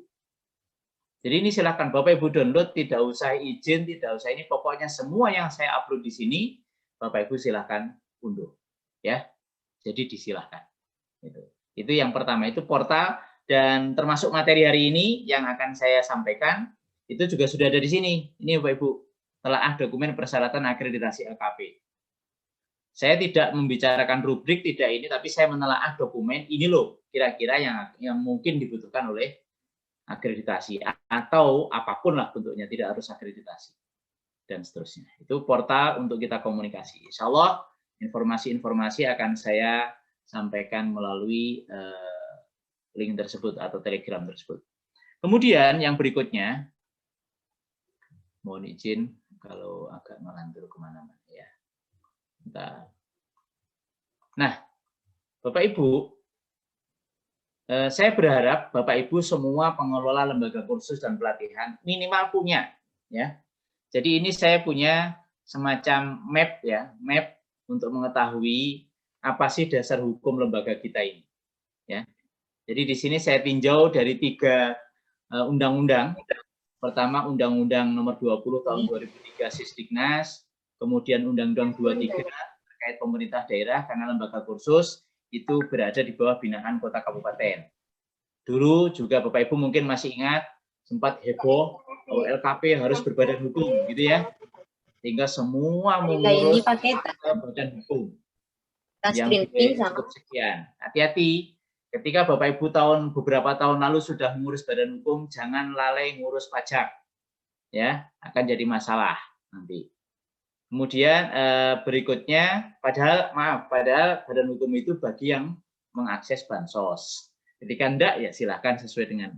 Jadi ini silakan Bapak Ibu download, tidak usah izin, tidak usah ini, pokoknya semua yang saya upload di sini, Bapak Ibu silakan unduh. Ya. Jadi disilahkan. Itu yang pertama, itu portal, dan termasuk materi hari ini yang akan saya sampaikan, itu juga sudah ada di sini. Ini Bapak Ibu, telaah dokumen persyaratan akreditasi LKP. Saya tidak membicarakan rubrik, tidak ini, tapi saya menelaah dokumen, ini loh kira-kira yang mungkin dibutuhkan oleh akreditasi, atau apapun lah bentuknya, tidak harus akreditasi, dan seterusnya. Itu portal untuk kita komunikasi. Insya Allah, informasi-informasi akan saya sampaikan melalui link tersebut atau Telegram tersebut. Kemudian yang berikutnya, mohon izin kalau agak melantur kemana-mana ya. Bentar. Nah, Bapak Ibu, saya berharap Bapak Ibu semua pengelola lembaga kursus dan pelatihan minimal punya, ya. Jadi ini saya punya semacam map ya, map untuk mengetahui apa sih dasar hukum lembaga kita ini. Ya. Jadi di sini saya tinjau dari 3 undang-undang. Pertama Undang-Undang Nomor 20 Tahun 2003 Sisdiknas, kemudian Undang-Undang 23 terkait pemerintah daerah karena lembaga kursus itu berada di bawah binaan kota kabupaten. Dulu juga Bapak Ibu mungkin masih ingat, sempat heboh, bahwa LKP harus berbadan hukum, gitu ya. Sehingga semua mengurus badan hukum yang cukup sekian. Hati-hati, ketika Bapak Ibu beberapa tahun lalu sudah mengurus badan hukum, jangan lalai ngurus pajak, ya, akan jadi masalah nanti. Kemudian berikutnya, padahal badan hukum itu bagi yang mengakses bansos. Ketika enggak, ya silahkan sesuai dengan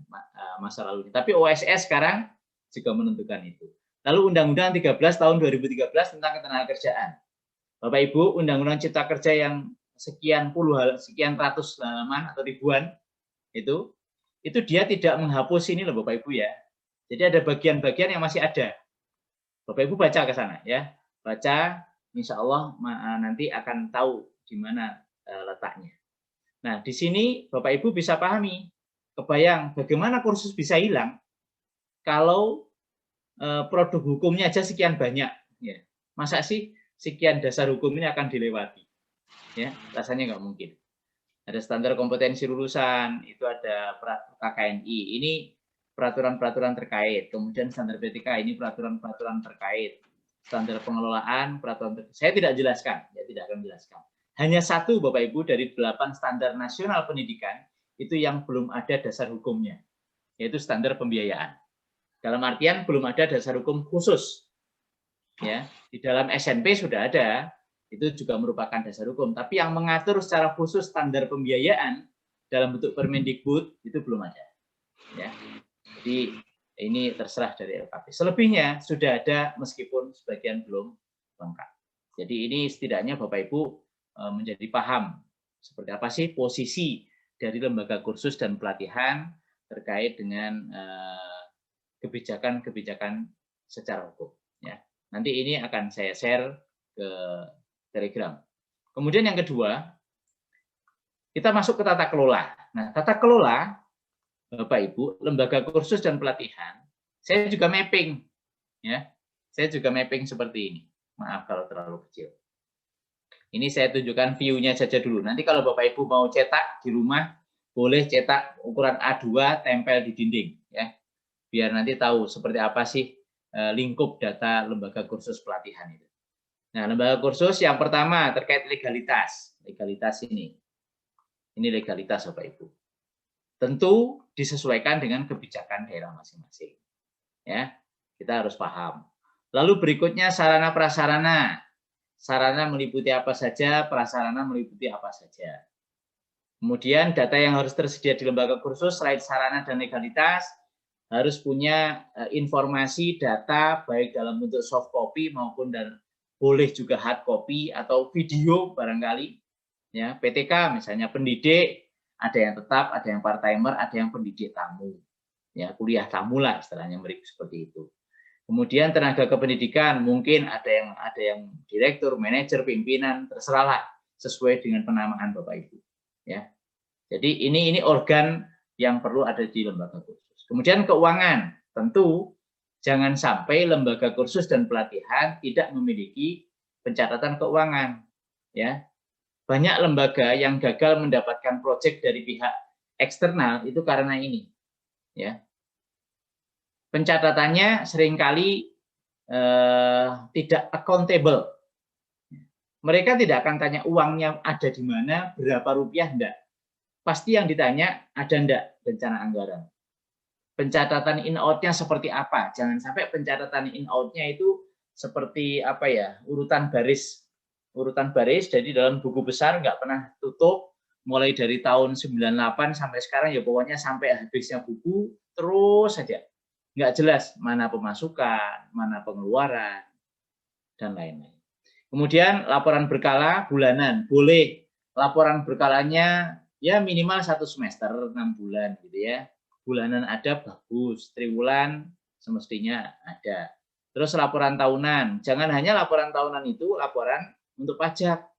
masa lalu. Tapi OSS sekarang juga menentukan itu. Lalu Undang-Undang 13 tahun 2013 tentang ketenagakerjaan. Bapak Ibu, Undang-Undang Cipta Kerja yang sekian ratus halaman atau ribuan itu dia tidak menghapus ini loh Bapak Ibu ya. Jadi ada bagian-bagian yang masih ada. Bapak Ibu baca ke sana ya. Baca, insya Allah nanti akan tahu di mana letaknya. Nah, di sini Bapak Ibu bisa pahami, kebayang bagaimana kursus bisa hilang kalau produk hukumnya aja sekian banyak. Ya. Masa sih sekian dasar hukum ini akan dilewati? Ya, rasanya nggak mungkin. Ada standar kompetensi lulusan, itu ada KKNI, ini peraturan-peraturan terkait. Kemudian standar BTK, ini peraturan-peraturan terkait. Standar pengelolaan, peraturan terkait. Saya tidak jelaskan, ya tidak akan jelaskan. Hanya satu Bapak Ibu dari 8 standar nasional pendidikan itu yang belum ada dasar hukumnya, yaitu standar pembiayaan. Dalam artian belum ada dasar hukum khusus. Ya, di dalam SMP sudah ada, itu juga merupakan dasar hukum. Tapi yang mengatur secara khusus standar pembiayaan dalam bentuk Permendikbud itu belum ada. Ya, jadi ini terserah dari LKP. Selebihnya sudah ada meskipun sebagian belum lengkap. Jadi ini setidaknya Bapak Ibu menjadi paham seperti apa sih posisi dari lembaga kursus dan pelatihan terkait dengan kebijakan-kebijakan secara hukum. Ya. Nanti ini akan saya share ke Telegram. Kemudian yang kedua, kita masuk ke tata kelola. Nah, tata kelola, Bapak Ibu, lembaga kursus dan pelatihan, saya juga mapping. Ya, saya juga mapping seperti ini. Maaf kalau terlalu kecil. Ini saya tunjukkan view-nya saja dulu. Nanti kalau Bapak Ibu mau cetak di rumah, boleh cetak ukuran A2, tempel di dinding. Ya. Biar nanti tahu seperti apa sih lingkup data lembaga kursus pelatihan itu. Nah, lembaga kursus yang pertama terkait legalitas. Legalitas ini. Ini legalitas Bapak Ibu. Tentu disesuaikan dengan kebijakan daerah masing-masing. Ya, kita harus paham. Lalu berikutnya sarana prasarana. Sarana meliputi apa saja, prasarana meliputi apa saja. Kemudian data yang harus tersedia di lembaga kursus selain sarana dan legalitas harus punya informasi data baik dalam bentuk soft copy maupun dan boleh juga hard copy atau video barangkali. Ya, PTK misalnya pendidik, ada yang tetap, ada yang part-timer, ada yang pendidik tamu. Ya, kuliah tamu lah istilahnya mereka seperti itu. Kemudian tenaga kependidikan mungkin ada yang direktur, manajer, pimpinan, terserahlah sesuai dengan penamaan Bapak Ibu. Ya. Jadi ini organ yang perlu ada di lembaga kursus. Kemudian keuangan, tentu jangan sampai lembaga kursus dan pelatihan tidak memiliki pencatatan keuangan. Ya. Banyak lembaga yang gagal mendapatkan proyek dari pihak eksternal itu karena ini. Ya. Pencatatannya seringkali tidak accountable. Mereka tidak akan tanya uangnya ada di mana, berapa rupiah, enggak. Pasti yang ditanya ada enggak rencana anggaran. Pencatatan in-out-nya seperti apa? Jangan sampai pencatatan in-out-nya itu seperti apa ya, urutan baris. Urutan baris, jadi dalam buku besar enggak pernah tutup, mulai dari tahun 98 sampai sekarang ya pokoknya sampai habisnya buku, terus saja. Nggak jelas mana pemasukan, mana pengeluaran, dan lain-lain. Kemudian laporan berkala bulanan, boleh laporan berkalanya ya minimal 1 semester, 6 bulan gitu ya. Bulanan ada bagus, triwulan semestinya ada. Terus laporan tahunan, jangan hanya laporan tahunan itu laporan untuk pajak,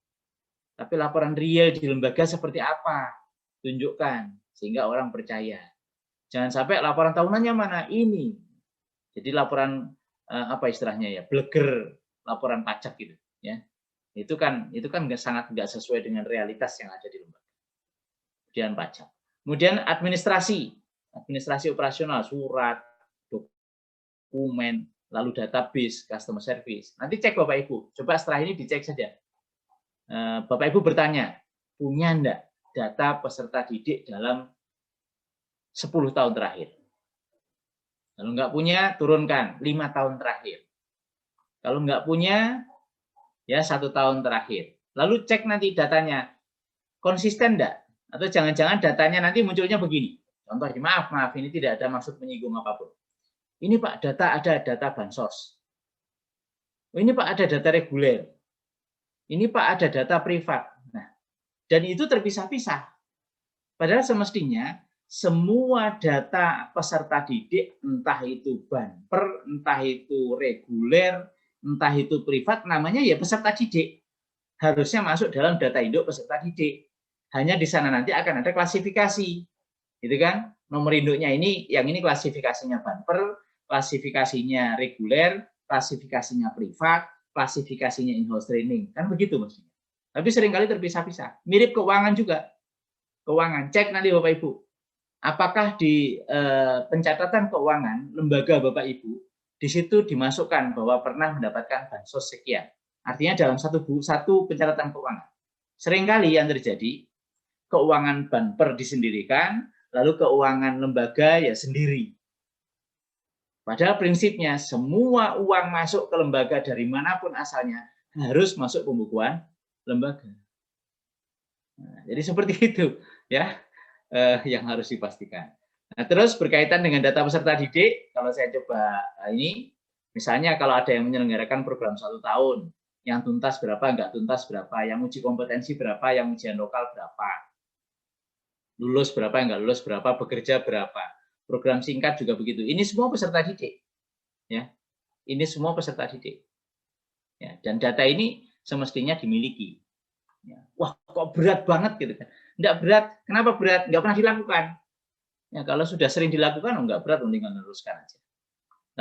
tapi laporan real di lembaga seperti apa, tunjukkan sehingga orang percaya. Jangan sampai laporan tahunannya mana ini. Jadi laporan apa istilahnya ya, bleger laporan pajak gitu ya. Itu kan sangat nggak sesuai dengan realitas yang ada di lembaga. Kemudian pajak. Kemudian administrasi operasional, surat, dokumen, lalu database, customer service. Nanti cek Bapak Ibu, coba setelah ini dicek saja. Bapak Ibu bertanya, punya enggak data peserta didik dalam 10 tahun terakhir? Kalau enggak punya, turunkan 5 tahun terakhir. Kalau enggak punya, ya 1 tahun terakhir. Lalu cek nanti datanya, konsisten enggak? Atau jangan-jangan datanya nanti munculnya begini. Contoh, maaf, ini tidak ada maksud menyinggung apapun. Ini Pak, ada data bansos. Ini Pak, ada data reguler. Ini Pak, ada data privat. Nah, dan itu terpisah-pisah. Padahal semestinya semua data peserta didik, entah itu banper, entah itu reguler, entah itu privat, namanya ya peserta didik. Harusnya masuk dalam data induk peserta didik. Hanya di sana nanti akan ada klasifikasi. Gitu kan? Nomor induknya ini, yang ini klasifikasinya banper, klasifikasinya reguler, klasifikasinya privat, klasifikasinya in-house training. Kan begitu mestinya. Tapi seringkali terpisah-pisah. Mirip keuangan juga. Keuangan, cek nanti Bapak Ibu. Apakah di pencatatan keuangan lembaga Bapak Ibu, di situ dimasukkan bahwa pernah mendapatkan bansos sekian. Artinya dalam satu pencatatan keuangan. Seringkali yang terjadi, keuangan banper disendirikan, lalu keuangan lembaga ya sendiri. Padahal prinsipnya semua uang masuk ke lembaga dari manapun asalnya harus masuk pembukuan lembaga. Nah, jadi seperti itu ya yang harus dipastikan. Nah, terus berkaitan dengan data peserta didik, kalau saya coba ini, misalnya kalau ada yang menyelenggarakan program 1 tahun, yang tuntas berapa, enggak tuntas berapa, yang uji kompetensi berapa, yang ujian lokal berapa, lulus berapa, enggak lulus berapa, bekerja berapa. Program singkat juga begitu. Ini semua peserta didik. Ya. Ini semua peserta didik. Ya, dan data ini semestinya dimiliki. Ya. Wah, kok berat banget gitu kan. Enggak berat. Kenapa berat? Enggak pernah dilakukan. Ya, kalau sudah sering dilakukan, enggak berat, mending meneruskan aja.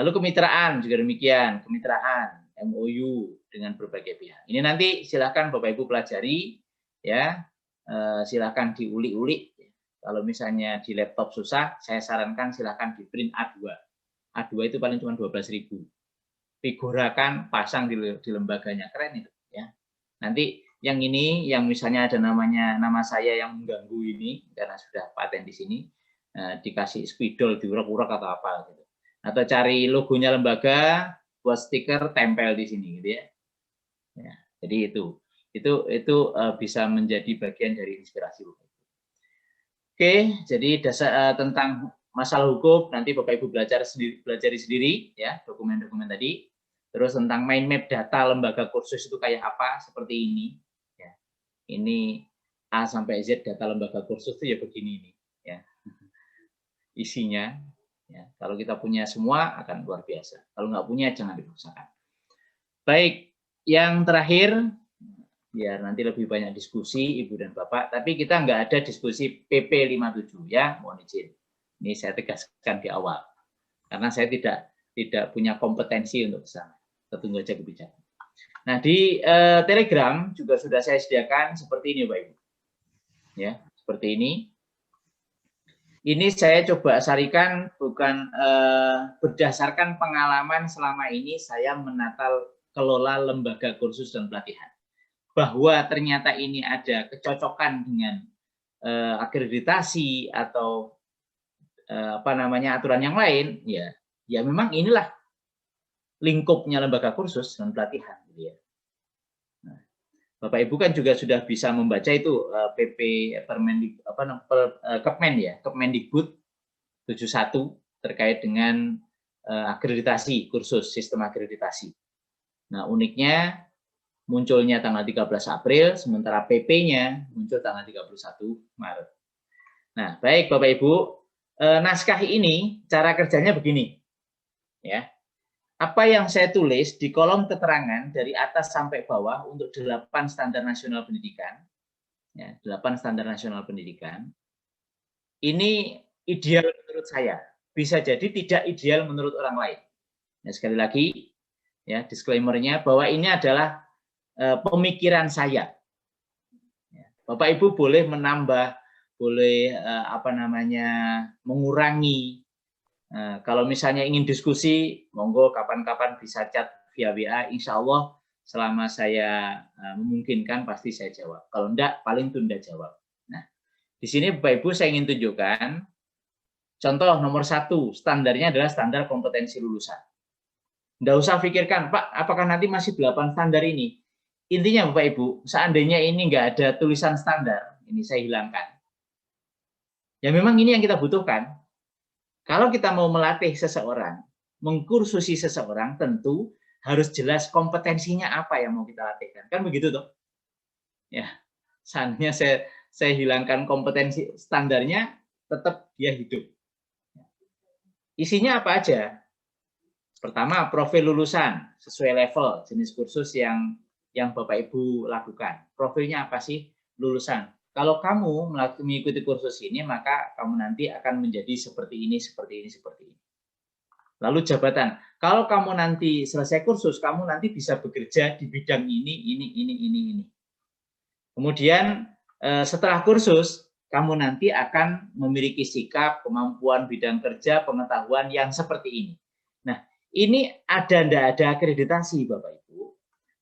Lalu kemitraan juga demikian. Kemitraan, MOU dengan berbagai pihak. Ini nanti silakan Bapak Ibu pelajari. Ya, silakan diulik-ulik. Kalau misalnya di laptop susah, saya sarankan silakan di print A2. A2 itu paling cuma 12.000. Figurakan, pasang di lembaganya, keren itu. Ya. Nanti yang ini, yang misalnya ada nama saya yang mengganggu ini, karena sudah paten di sini, dikasih spidol, diurak-urak atau apa gitu. Atau cari logonya lembaga, buat stiker, tempel di sini gitu ya. Ya, jadi itu bisa menjadi bagian dari inspirasi. Oke, jadi dasar tentang masalah hukum nanti Bapak Ibu pelajari sendiri ya, dokumen-dokumen tadi. Terus tentang mind map data lembaga kursus itu kayak apa, seperti ini ya. Ini A sampai Z data lembaga kursus itu ya begini ini ya. Isinya ya. Kalau kita punya semua akan luar biasa. Kalau nggak punya jangan dipaksakan. Baik, yang terakhir biar nanti lebih banyak diskusi Ibu dan Bapak, tapi kita nggak ada diskusi PP 57 ya, mohon izin. Ini saya tegaskan di awal, karena saya tidak punya kompetensi untuk kesana. Kita tunggu aja kebijakan. Nah di Telegram juga sudah saya sediakan seperti ini Bapak Ibu, ya seperti ini. Ini saya coba sarikan bukan berdasarkan pengalaman selama ini saya menata kelola lembaga kursus dan pelatihan. Bahwa ternyata ini ada kecocokan dengan akreditasi atau aturan yang lain, ya memang inilah lingkupnya lembaga kursus dan pelatihan. Gitu ya. Nah, Bapak Ibu kan juga sudah bisa membaca itu PP Kemendikbud 71 terkait dengan akreditasi kursus, sistem akreditasi. Nah uniknya munculnya tanggal 13 April, sementara PP-nya muncul tanggal 31 Maret. Nah, baik Bapak Ibu, naskah ini cara kerjanya begini. Ya. Apa yang saya tulis di kolom keterangan dari atas sampai bawah untuk 8 standar nasional pendidikan. Ya, 8 standar nasional pendidikan. Ini ideal menurut saya. Bisa jadi tidak ideal menurut orang lain. Ya, sekali lagi, ya disclaimer-nya bahwa ini adalah pemikiran saya. Bapak Ibu boleh menambah, apa namanya, mengurangi. Kalau misalnya ingin diskusi, monggo kapan-kapan bisa chat via WA, insya Allah selama saya memungkinkan pasti saya jawab. Kalau enggak, paling tunda jawab. Nah, di sini Bapak Ibu saya ingin tunjukkan, contoh nomor 1, standarnya adalah standar kompetensi lulusan. Enggak usah pikirkan, Pak, apakah nanti masih 8 standar ini? Intinya Bapak Ibu, seandainya ini enggak ada tulisan standar, ini saya hilangkan. Ya memang ini yang kita butuhkan. Kalau kita mau melatih seseorang, mengkursusi seseorang, tentu harus jelas kompetensinya apa yang mau kita latihkan. Kan begitu toh? Ya, seandainya saya hilangkan kompetensi standarnya, tetap dia hidup. Isinya apa aja? Pertama, profil lulusan sesuai level jenis kursus yang Bapak Ibu lakukan. Profilnya apa sih lulusan? Kalau kamu mengikuti kursus ini, maka kamu nanti akan menjadi seperti ini, seperti ini, seperti ini. Lalu jabatan. Kalau kamu nanti selesai kursus, kamu nanti bisa bekerja di bidang ini. Kemudian setelah kursus, kamu nanti akan memiliki sikap, kemampuan bidang kerja, pengetahuan yang seperti ini. Nah, ini tidak ada akreditasi, Bapak Ibu.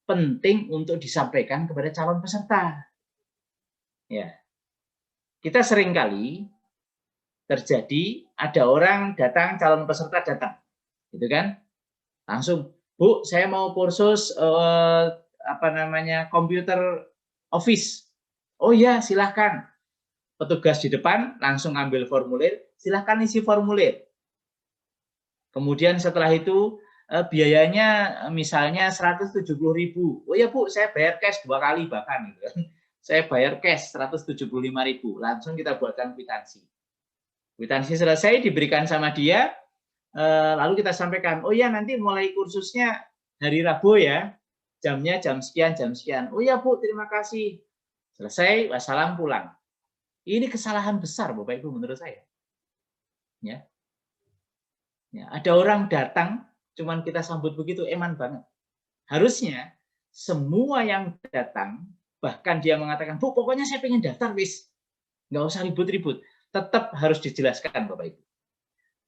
Penting untuk disampaikan kepada calon peserta. Ya, kita seringkali terjadi ada orang datang, calon peserta datang, gitu kan? Langsung, Bu, saya mau kursus komputer office. Oh ya, silahkan. Petugas di depan langsung ambil formulir, silahkan isi formulir. Kemudian setelah itu biayanya misalnya 170.000. Oh ya Bu, saya bayar cash 2 kali bahkan, gitu kan? Saya bayar cash 175.000, langsung kita buatkan kwitansi. Kwitansi selesai diberikan sama dia, lalu kita sampaikan, oh ya nanti mulai kursusnya hari Rabu ya, jamnya jam sekian, jam sekian. Oh ya Bu, terima kasih. Selesai, wassalam, pulang. Ini kesalahan besar Bapak Ibu menurut saya. Ya. Ya, ada orang datang, cuman kita sambut begitu, eman banget. Harusnya semua yang datang, bahkan dia mengatakan, Bu, pokoknya saya pengen daftar, wis. Nggak usah ribut-ribut. Tetap harus dijelaskan, Bapak Ibu.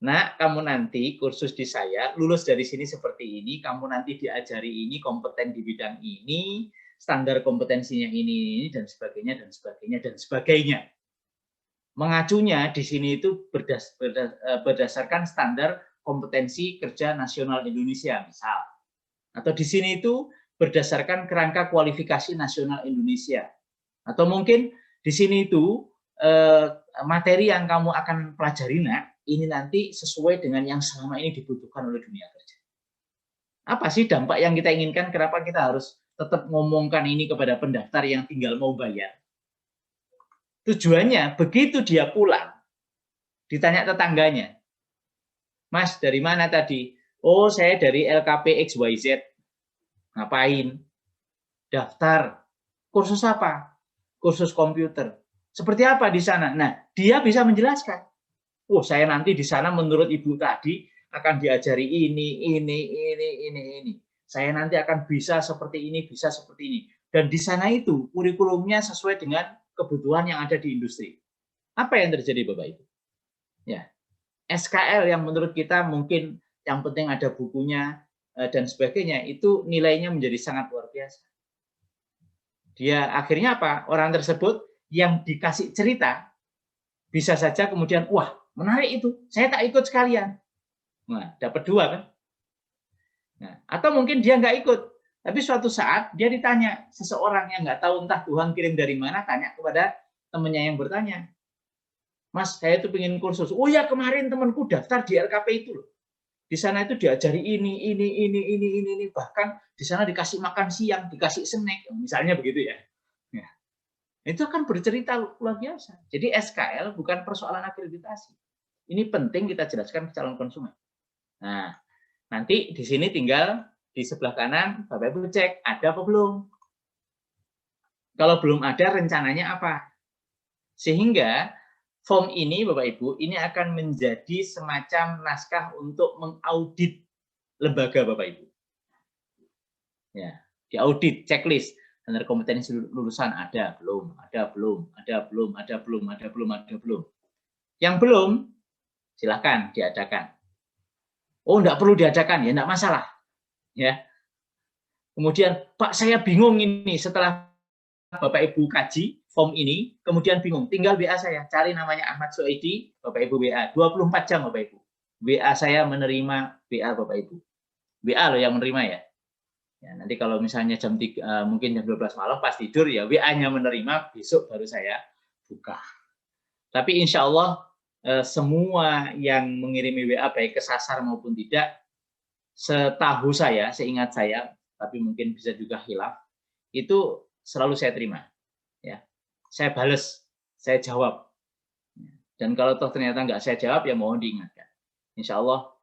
Nah, kamu nanti kursus di saya, lulus dari sini seperti ini, kamu nanti diajari ini, kompeten di bidang ini, standar kompetensinya ini, dan sebagainya, dan sebagainya, dan sebagainya. Mengacunya di sini itu berdasarkan standar kompetensi kerja nasional Indonesia, misal. Atau di sini itu berdasarkan kerangka kualifikasi nasional Indonesia. Atau mungkin di sini itu materi yang kamu akan pelajari, ini nanti sesuai dengan yang selama ini dibutuhkan oleh dunia kerja. Apa sih dampak yang kita inginkan? Kenapa kita harus tetap ngomongkan ini kepada pendaftar yang tinggal mau bayar? Tujuannya, begitu dia pulang, ditanya tetangganya, Mas, dari mana tadi? Oh, saya dari LKP XYZ. Ngapain? Daftar. Kursus apa? Kursus komputer. Seperti apa di sana? Nah, dia bisa menjelaskan. Oh, saya nanti di sana menurut Ibu tadi akan diajari ini. Saya nanti akan bisa seperti ini, bisa seperti ini. Dan di sana itu kurikulumnya sesuai dengan kebutuhan yang ada di industri. Apa yang terjadi Bapak Ibu? Ya, SKL yang menurut kita mungkin yang penting ada bukunya dan sebagainya, itu nilainya menjadi sangat luar biasa. Dia akhirnya apa? Orang tersebut yang dikasih cerita bisa saja kemudian, wah menarik itu, saya tak ikut sekalian. Nah, dapat 2 kan? Nah, atau mungkin dia nggak ikut, tapi suatu saat dia ditanya, seseorang yang nggak tahu entah Tuhan kirim dari mana, tanya kepada temannya yang bertanya, Mas, saya itu pengen kursus. Oh ya, kemarin temanku daftar di LKP itu loh. Di sana itu diajari ini. Bahkan di sana dikasih makan siang, dikasih snack, misalnya begitu ya. Ya. Itu akan bercerita luar biasa. Jadi SKL bukan persoalan akreditasi. Ini penting kita jelaskan ke calon konsumen. Nah, nanti di sini tinggal di sebelah kanan, Bapak Ibu cek, ada apa belum? Kalau belum ada, rencananya apa? Sehingga form ini, Bapak Ibu, ini akan menjadi semacam naskah untuk mengaudit lembaga Bapak Ibu. Ya, diaudit, checklist. Standar kompetensi lulusan ada belum, ada belum, ada belum, ada belum, ada belum, ada belum. Yang belum silahkan diadakan. Oh, enggak perlu diadakan, ya enggak masalah. Ya. Kemudian, Pak, saya bingung ini setelah Bapak Ibu kaji form ini, kemudian bingung, tinggal WA saya, cari namanya Ahmad Soedi, Bapak Ibu WA, 24 jam Bapak Ibu. WA saya menerima WA Bapak Ibu. WA loh yang menerima ya. Ya, nanti kalau misalnya jam 3, mungkin jam 12 malam pas tidur ya WA-nya menerima, besok baru saya buka. Tapi insya Allah semua yang mengirimi WA baik kesasar maupun tidak, setahu saya, seingat saya, tapi mungkin bisa juga hilaf, itu selalu saya terima. Ya, saya bales, saya jawab. Dan kalau toh ternyata nggak saya jawab, ya mohon diingatkan. Insya Allah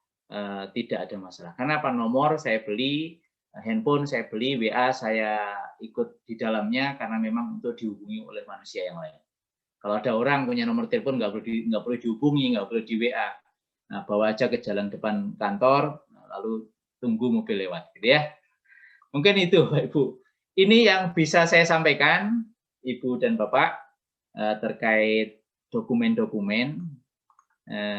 tidak ada masalah. Karena apa, nomor saya beli, handphone saya beli, WA saya ikut di dalamnya karena memang untuk dihubungi oleh manusia yang lain. Kalau ada orang punya nomor telepon nggak perlu dihubungi, nggak perlu di WA. Nah, bawa aja ke jalan depan kantor, lalu tunggu mobil lewat, gitu ya. Mungkin itu, Pak Ibu. Ini yang bisa saya sampaikan, Ibu dan Bapak, terkait dokumen-dokumen.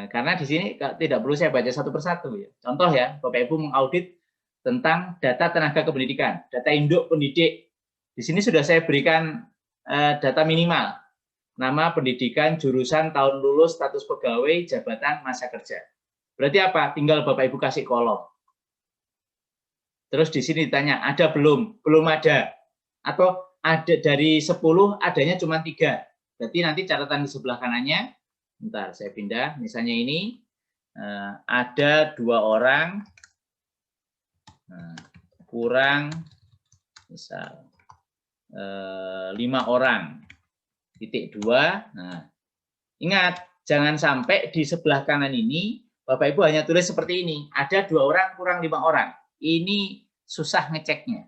Karena di sini tidak perlu saya baca satu persatu. Ya. Contoh ya, Bapak Ibu mengaudit tentang data tenaga kependidikan, data induk pendidik. Di sini sudah saya berikan data minimal, nama, pendidikan, jurusan, tahun lulus, status pegawai, jabatan, masa kerja. Berarti apa? Tinggal Bapak Ibu kasih kolom. Terus di sini ditanya, ada belum? Belum ada. Atau ada dari 10, adanya cuma 3. Berarti nanti catatan di sebelah kanannya, bentar saya pindah, misalnya ini, ada 2 orang, kurang misal 5 orang, titik 2. Nah, ingat, jangan sampai di sebelah kanan ini Bapak Ibu hanya tulis seperti ini, ada 2 orang kurang 5 orang. Ini susah ngeceknya.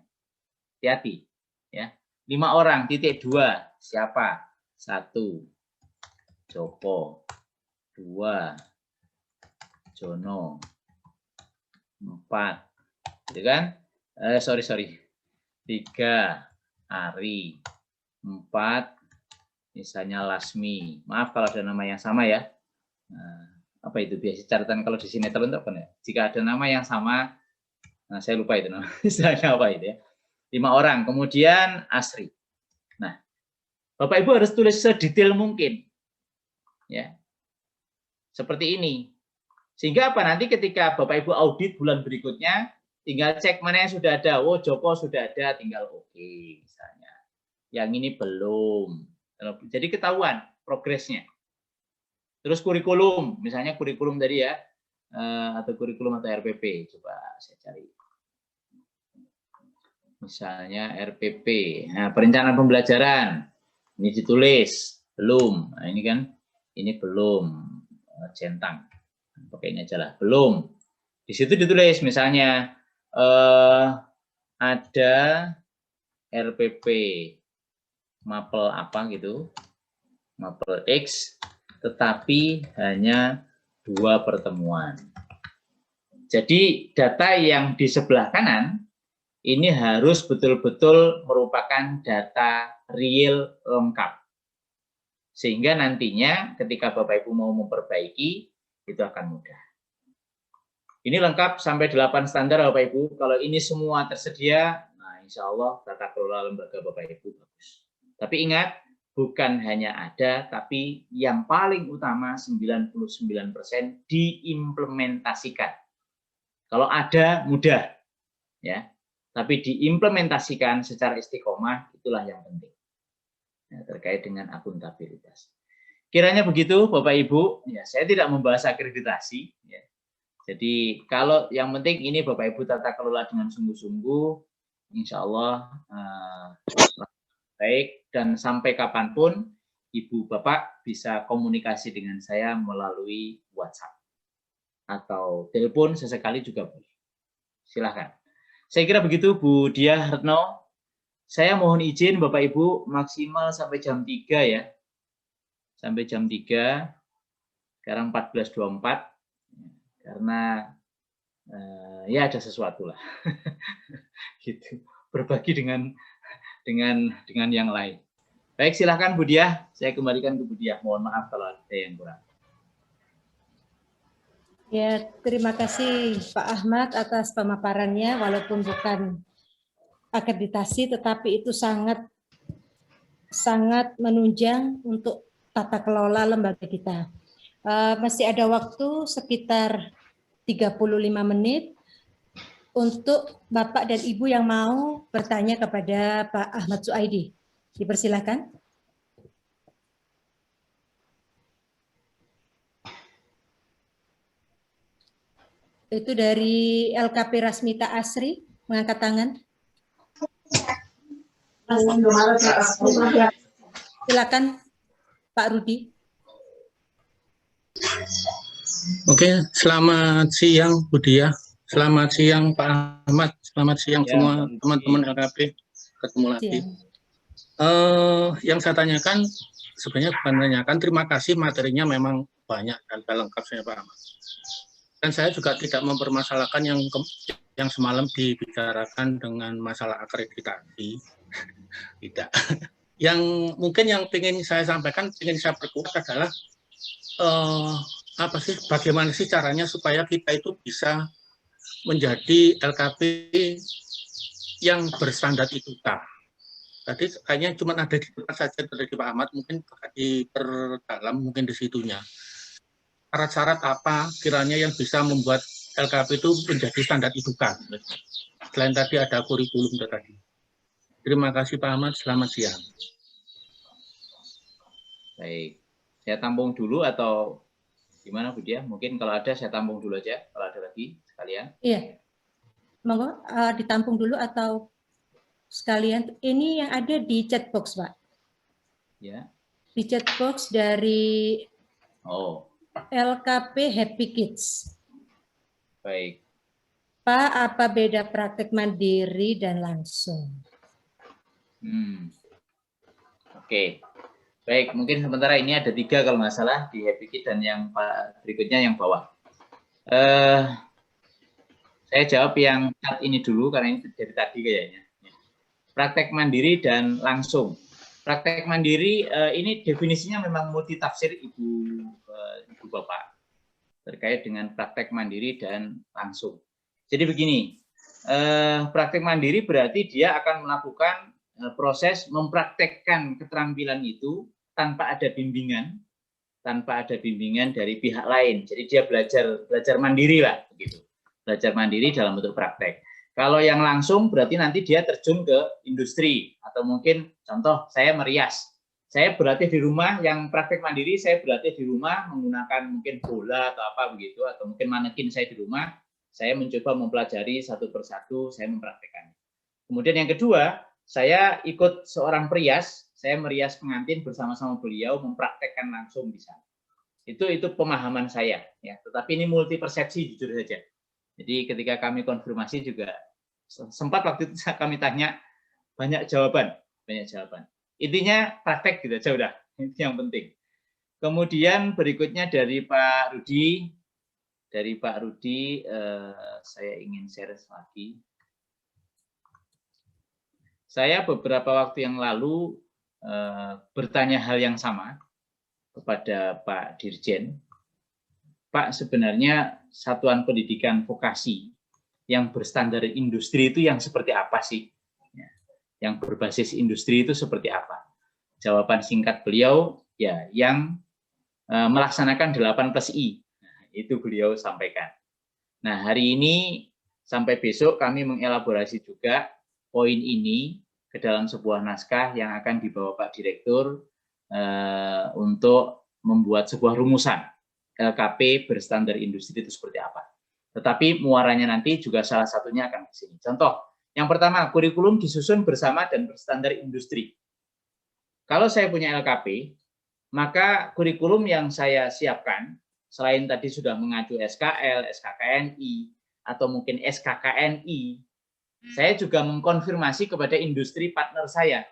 Hati-hati ya. 5 orang, titik 2, siapa? 1 Joko, 2 Jono, 4 gitu kan? Sorry. 3 Ari, 4 misalnya Lasmi. Maaf kalau ada nama yang sama ya. Apa itu biasa catatan kalau di sinetron itu apa ya? Jika ada nama yang sama, nah saya lupa itu nama. Istilahnya apa itu ya? 5 orang. Kemudian Asri. Nah, Bapak Ibu harus tulis sedetail mungkin. Ya. Seperti ini. Sehingga apa? Nanti ketika Bapak Ibu audit bulan berikutnya, tinggal cek mana yang sudah ada. Oh, Joko sudah ada, tinggal oke misalnya. Yang ini belum. Jadi ketahuan progresnya. Terus kurikulum, misalnya kurikulum tadi ya, atau kurikulum atau RPP. Coba saya cari. Misalnya RPP. Nah, perencanaan pembelajaran. Ini ditulis, belum. Nah, ini kan, ini belum. Centang. Pakai ini aja lah, belum. Di situ ditulis misalnya, ada RPP mapel apa gitu, mapel X, tetapi hanya 2 pertemuan. Jadi data yang di sebelah kanan ini harus betul-betul merupakan data real lengkap. Sehingga nantinya ketika Bapak Ibu mau memperbaiki, itu akan mudah. Ini lengkap sampai 8 standar Bapak Ibu. Kalau ini semua tersedia, nah insya Allah tata kelola lembaga Bapak Ibu bagus. Tapi ingat, bukan hanya ada, tapi yang paling utama 99% diimplementasikan. Kalau ada, mudah. Ya. Tapi diimplementasikan secara istiqomah, itulah yang penting. Ya, terkait dengan akuntabilitas. Kiranya begitu Bapak Ibu, ya, saya tidak membahas akreditasi. Ya. Jadi kalau yang penting ini Bapak Ibu tata kelola dengan sungguh-sungguh, insya Allah baik, dan sampai kapanpun Ibu Bapak bisa komunikasi dengan saya melalui WhatsApp atau telepon sesekali juga boleh. Silahkan. Saya kira begitu Bu Diah Retno. Saya mohon izin Bapak Ibu maksimal sampai jam 3 ya. Sampai jam 3. Sekarang 14.24. Karena ya ada sesuatu lah. Gitu. Berbagi dengan dengan yang lain. Baik, silahkan Bu Diah. Saya kembalikan ke Bu Diah. Mohon maaf kalau ada yang kurang. Ya, terima kasih Pak Ahmad atas pemaparannya, walaupun bukan akreditasi, tetapi itu sangat menunjang untuk tata kelola lembaga kita. Masih ada waktu sekitar 35 menit untuk Bapak dan Ibu yang mau bertanya kepada Pak Ahmad Suaidi. Dipersilakan. Itu dari LKP Rasmita Asri, mengangkat tangan. Silakan Pak Rudi. Oke, selamat siang Bu Diah, selamat siang Pak Ahmad, selamat siang semua teman-teman LKP, ketemu lagi. Yang saya tanyakan sebenarnya bukan menanyakan, terima kasih materinya memang banyak dan lengkap saya Pak Ahmad. Dan saya juga tidak mempermasalahkan yang semalam dibicarakan dengan masalah akreditasi, tidak. Yang mungkin yang ingin saya sampaikan, ingin saya perkuat adalah bagaimana sih caranya supaya kita itu bisa menjadi LKP yang berstandar ITUTA. Tadi kayaknya cuma ada di saja dari Pak Ahmad, mungkin diperdalam mungkin di situnya. Syarat-syarat apa kiranya yang bisa membuat LKP itu menjadi standar ITUTA? Selain tadi ada kurikulum tadi. Terima kasih Pak Ahmad, selamat siang. Baik, saya tampung dulu atau gimana Bu Diah? Mungkin kalau ada saya tampung dulu aja, kalau ada lagi sekalian. Iya, monggo ditampung dulu atau sekalian. Ini yang ada di chat box Pak. Ya. Di chat box dari LKP Happy Kids. Baik. Pak, apa beda praktek mandiri dan langsung? Oke. Baik, mungkin sementara ini ada 3 kalau nggak salah di Happy Kids dan yang berikutnya yang bawah. Saya jawab yang saat ini dulu karena ini dari tadi kayaknya. Praktek mandiri dan langsung. Praktek mandiri ini definisinya memang multitafsir Ibu Bapak terkait dengan praktek mandiri dan langsung. Jadi begini, praktek mandiri berarti dia akan melakukan proses mempraktekkan keterampilan itu tanpa ada bimbingan dari pihak lain. Jadi dia belajar mandiri lah, begitu. Belajar mandiri dalam bentuk praktek. Kalau yang langsung berarti nanti dia terjun ke industri atau mungkin contoh saya merias. Saya berlatih di rumah, yang praktek mandiri saya berlatih di rumah menggunakan mungkin bola atau apa begitu, atau mungkin manekin saya di rumah. Saya mencoba mempelajari satu persatu, saya mempraktekkan. Kemudian yang kedua, saya ikut seorang perias, saya merias pengantin bersama-sama beliau, mempraktekkan langsung di sana. Itu pemahaman saya, ya. Tetapi ini multi persepsi jujur saja. Jadi ketika kami konfirmasi juga sempat waktu itu kami tanya banyak jawaban. Intinya praktek gitu aja udah, itu yang penting. Kemudian berikutnya dari Pak Rudi. Saya ingin share lagi. Saya beberapa waktu yang lalu bertanya hal yang sama kepada Pak Dirjen. Pak, sebenarnya satuan pendidikan vokasi yang berstandar industri itu yang seperti apa sih? Yang berbasis industri itu seperti apa? Jawaban singkat beliau, ya yang melaksanakan 8+I. Nah, itu beliau sampaikan. Nah, hari ini sampai besok kami mengelaborasi juga poin ini ke dalam sebuah naskah yang akan dibawa Pak Direktur untuk membuat sebuah rumusan LKP berstandar industri itu seperti apa. Tetapi muaranya nanti juga salah satunya akan ke sini. Contoh, yang pertama, kurikulum disusun bersama dan berstandar industri. Kalau saya punya LKP, maka kurikulum yang saya siapkan, selain tadi sudah mengacu SKL, SKKNI, atau mungkin SKKNI, saya juga mengkonfirmasi kepada industri partner saya.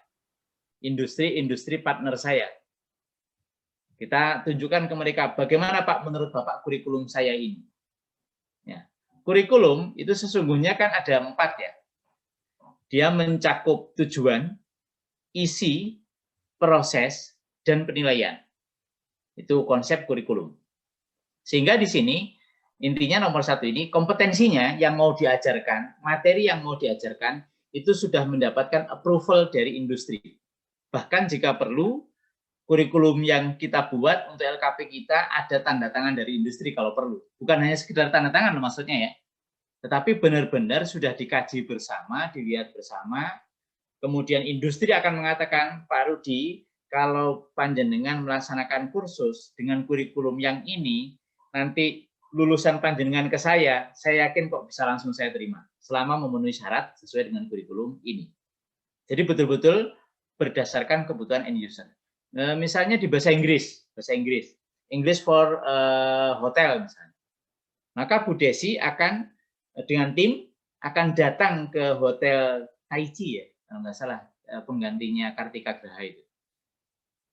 Industri partner saya. Kita tunjukkan ke mereka, bagaimana Pak menurut Bapak kurikulum saya ini. Ya. Kurikulum itu sesungguhnya kan ada 4 ya. Dia mencakup tujuan, isi, proses, dan penilaian. Itu konsep kurikulum. Sehingga di sini intinya nomor satu ini kompetensinya yang mau diajarkan, materi yang mau diajarkan itu sudah mendapatkan approval dari industri. Bahkan jika perlu, kurikulum yang kita buat untuk LKP kita ada tanda tangan dari industri kalau perlu. Bukan hanya sekedar tanda tangan maksudnya ya, tetapi benar-benar sudah dikaji bersama, dilihat bersama, kemudian industri akan mengatakan, Pak Rudi, kalau panjenengan melaksanakan kursus dengan kurikulum yang ini, nanti lulusan panjenengan ke saya yakin kok bisa langsung saya terima, selama memenuhi syarat sesuai dengan kurikulum ini. Jadi betul-betul berdasarkan kebutuhan end user. Misalnya di bahasa Inggris, English for hotel misalnya. Maka Bu Desi akan dengan tim akan datang ke hotel Taiji ya, kalau nggak salah penggantinya Kartika Graha itu.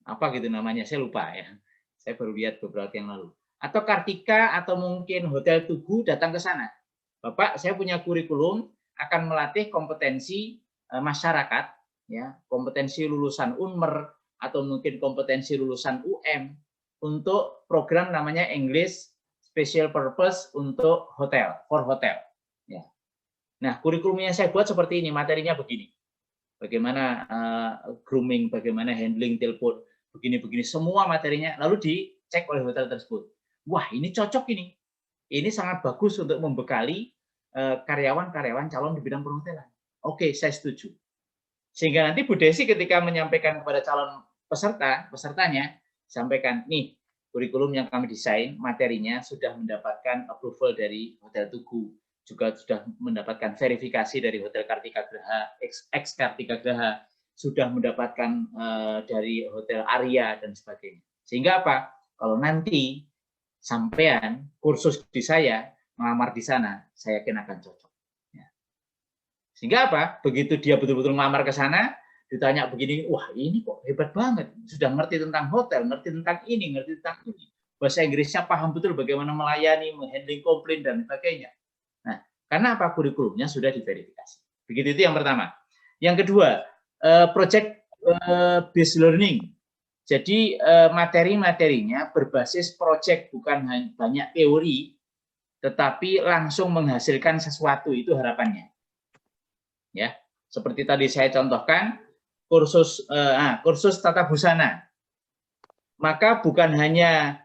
Apa gitu namanya, saya lupa ya. Saya baru lihat beberapa yang lalu. Atau Kartika atau mungkin Hotel Tugu datang ke sana. Bapak, saya punya kurikulum akan melatih kompetensi masyarakat, ya, kompetensi lulusan Unmer atau mungkin kompetensi lulusan UM untuk program namanya English Special Purpose untuk hotel, for hotel. Ya. Nah, kurikulumnya saya buat seperti ini, materinya begini. Bagaimana grooming, bagaimana handling telepon, begini-begini, semua materinya lalu dicek oleh hotel tersebut. Wah, ini cocok ini. Ini sangat bagus untuk membekali karyawan-karyawan calon di bidang perhotelan. Oke, saya setuju. Sehingga nanti Bu Desi ketika menyampaikan kepada calon pesertanya, sampaikan, nih, kurikulum yang kami desain, materinya sudah mendapatkan approval dari Hotel Tugu, juga sudah mendapatkan verifikasi dari Hotel Kartika Graha, ex Kartika Graha, sudah mendapatkan dari Hotel Arya dan sebagainya. Sehingga apa? Kalau nanti sampean kursus di saya, melamar di sana, saya yakin akan cocok. Ya. Sehingga apa? Begitu dia betul-betul melamar ke sana, ditanya begini, wah ini kok hebat banget, sudah ngerti tentang hotel, ngerti tentang ini, ngerti tentang ini. Bahasa Inggrisnya paham betul bagaimana melayani, menghandling komplain, dan sebagainya. Nah, karena apa? Kurikulumnya sudah diverifikasi. Begitu itu yang pertama. Yang kedua, project based learning. Jadi materi-materinya berbasis project, bukan hanya banyak teori, tetapi langsung menghasilkan sesuatu, itu harapannya. Ya, seperti tadi saya contohkan kursus tata busana. Maka bukan hanya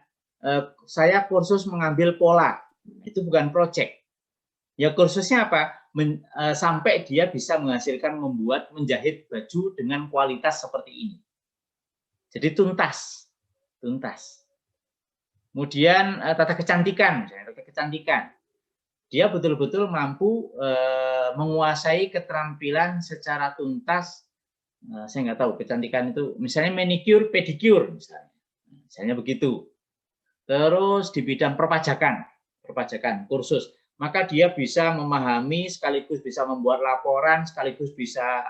saya kursus mengambil pola, itu bukan project. Ya kursusnya apa? Sampai dia bisa menghasilkan menjahit baju dengan kualitas seperti ini. Jadi tuntas. Kemudian tata kecantikan, dia betul-betul mampu menguasai keterampilan secara tuntas. Saya nggak tahu kecantikan itu, misalnya manicure, pedicure, misalnya begitu. Terus di bidang perpajakan kursus, maka dia bisa memahami sekaligus bisa membuat laporan, sekaligus bisa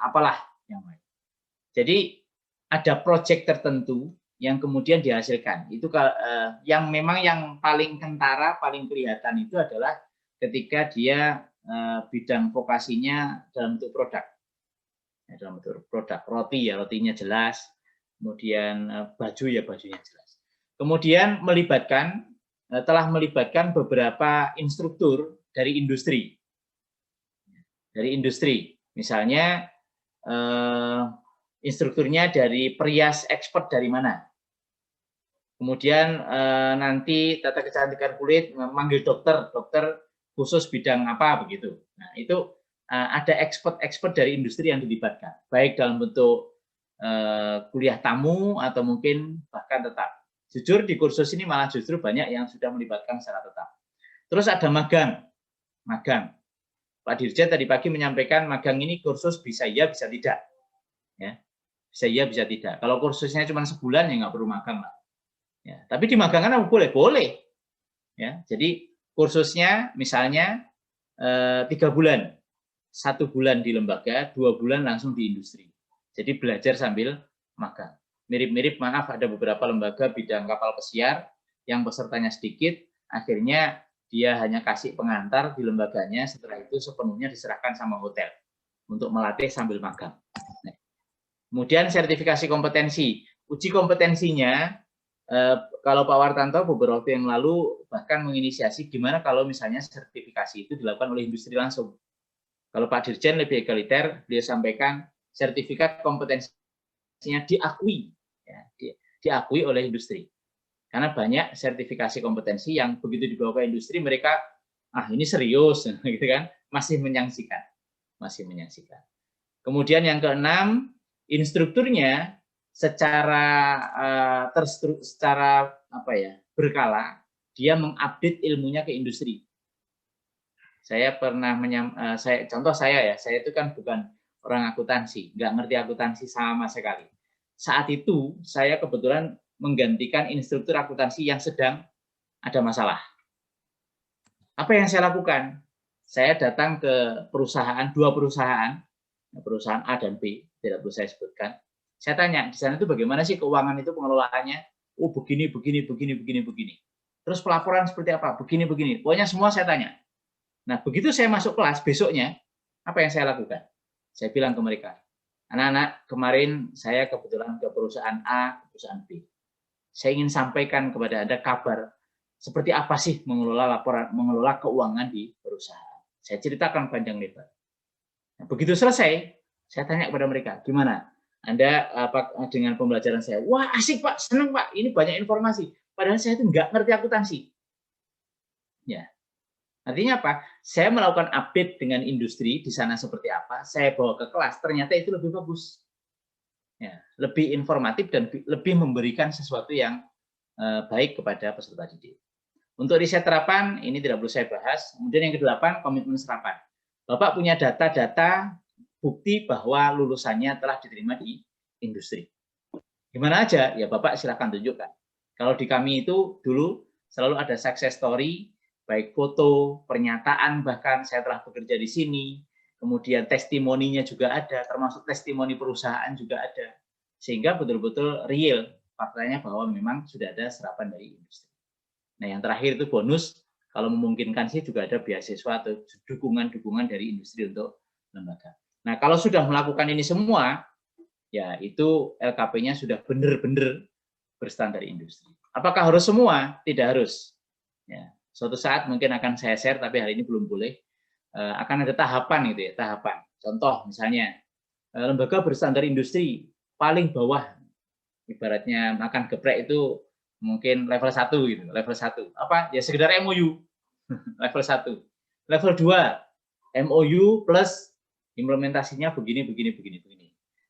apalah yang lain. Jadi ada proyek tertentu yang kemudian dihasilkan. Itu yang memang yang paling kentara, paling kelihatan itu adalah ketika dia bidang vokasinya dalam bentuk produk. Ya, dalam bentuk produk, roti ya rotinya jelas, kemudian baju ya bajunya jelas. Kemudian telah melibatkan beberapa instruktur dari industri. Misalnya instrukturnya dari Prias Expert dari mana. Kemudian nanti tata kecantikan kulit memanggil dokter khusus bidang apa begitu. Nah, itu ada expert dari industri yang dilibatkan, baik dalam bentuk kuliah tamu atau mungkin bahkan tetap. Jujur di kursus ini malah justru banyak yang sudah melibatkan secara tetap. Terus ada magang. Pak Dirjen tadi pagi menyampaikan magang ini kursus bisa iya bisa tidak. Ya. Bisa iya bisa tidak. Kalau kursusnya cuma sebulan ya nggak perlu magang lah. Ya, tapi di magang kan boleh. Ya, jadi kursusnya misalnya 3 bulan, 1 bulan di lembaga, 2 bulan langsung di industri. Jadi belajar sambil magang. Mirip-mirip, maaf, ada beberapa lembaga bidang kapal pesiar yang pesertanya sedikit, akhirnya dia hanya kasih pengantar di lembaganya, setelah itu sepenuhnya diserahkan sama hotel untuk melatih sambil magang. Nah, Kemudian sertifikasi kompetensi. Uji kompetensinya, kalau Pak Wartanto beberapa waktu yang lalu bahkan menginisiasi gimana kalau misalnya sertifikasi itu dilakukan oleh industri langsung. Kalau Pak Dirjen lebih egaliter, beliau sampaikan sertifikat kompetensinya diakui, ya, diakui oleh industri. Karena banyak sertifikasi kompetensi yang begitu dibawa ke industri mereka, ini serius, gitu kan, masih menyaksikan. Kemudian yang keenam, instrukturnya secara berkala dia mengupdate ilmunya ke industri. Saya pernah contoh saya itu kan bukan orang akuntansi, nggak ngerti akuntansi sama sekali. Saat itu saya kebetulan menggantikan instruktur akuntansi yang sedang ada masalah. Apa yang saya lakukan? Saya datang ke dua perusahaan A dan B, tidak perlu saya sebutkan. Saya tanya, di sana itu bagaimana sih keuangan itu pengelolaannya? Oh, begini. Terus pelaporan seperti apa? Begini. Pokoknya semua saya tanya. Nah, begitu saya masuk kelas besoknya, apa yang saya lakukan? Saya bilang ke mereka, anak-anak, kemarin saya kebetulan ke perusahaan A, ke perusahaan B. Saya ingin sampaikan kepada Anda kabar seperti apa sih mengelola keuangan di perusahaan. Saya ceritakan panjang lebar. Nah, begitu selesai, saya tanya kepada mereka, gimana? Anda dengan pembelajaran saya? Wah, asik Pak, senang Pak, ini banyak informasi. Padahal saya itu nggak ngerti akuntansi. Ya, artinya apa? Saya melakukan update dengan industri di sana seperti apa, saya bawa ke kelas, ternyata itu lebih bagus. Ya, lebih informatif dan lebih memberikan sesuatu yang baik kepada peserta didik. Untuk riset terapan, ini tidak perlu saya bahas. Kemudian yang ke-8, komitmen serapan. Bapak punya data-data bukti bahwa lulusannya telah diterima di industri. Gimana aja? Ya Bapak silakan tunjukkan. Kalau di kami itu dulu selalu ada success story, baik foto, pernyataan, bahkan saya telah bekerja di sini, kemudian testimoninya juga ada, termasuk testimoni perusahaan juga ada. Sehingga betul-betul real faktanya bahwa memang sudah ada serapan dari industri. Nah, yang terakhir itu bonus, kalau memungkinkan sih juga ada beasiswa atau dukungan-dukungan dari industri untuk lembaga. Nah, kalau sudah melakukan ini semua, ya itu LKP-nya sudah benar-benar berstandar industri. Apakah harus semua? Tidak harus. Ya, suatu saat mungkin akan saya share, tapi hari ini belum boleh. Akan ada tahapan gitu ya, tahapan. Contoh misalnya, lembaga berstandar industri paling bawah, ibaratnya makan geprek itu mungkin level 1 gitu, level 1. Apa? Ya sekedar MOU. Level 1. Level 2, MOU plus implementasinya begini.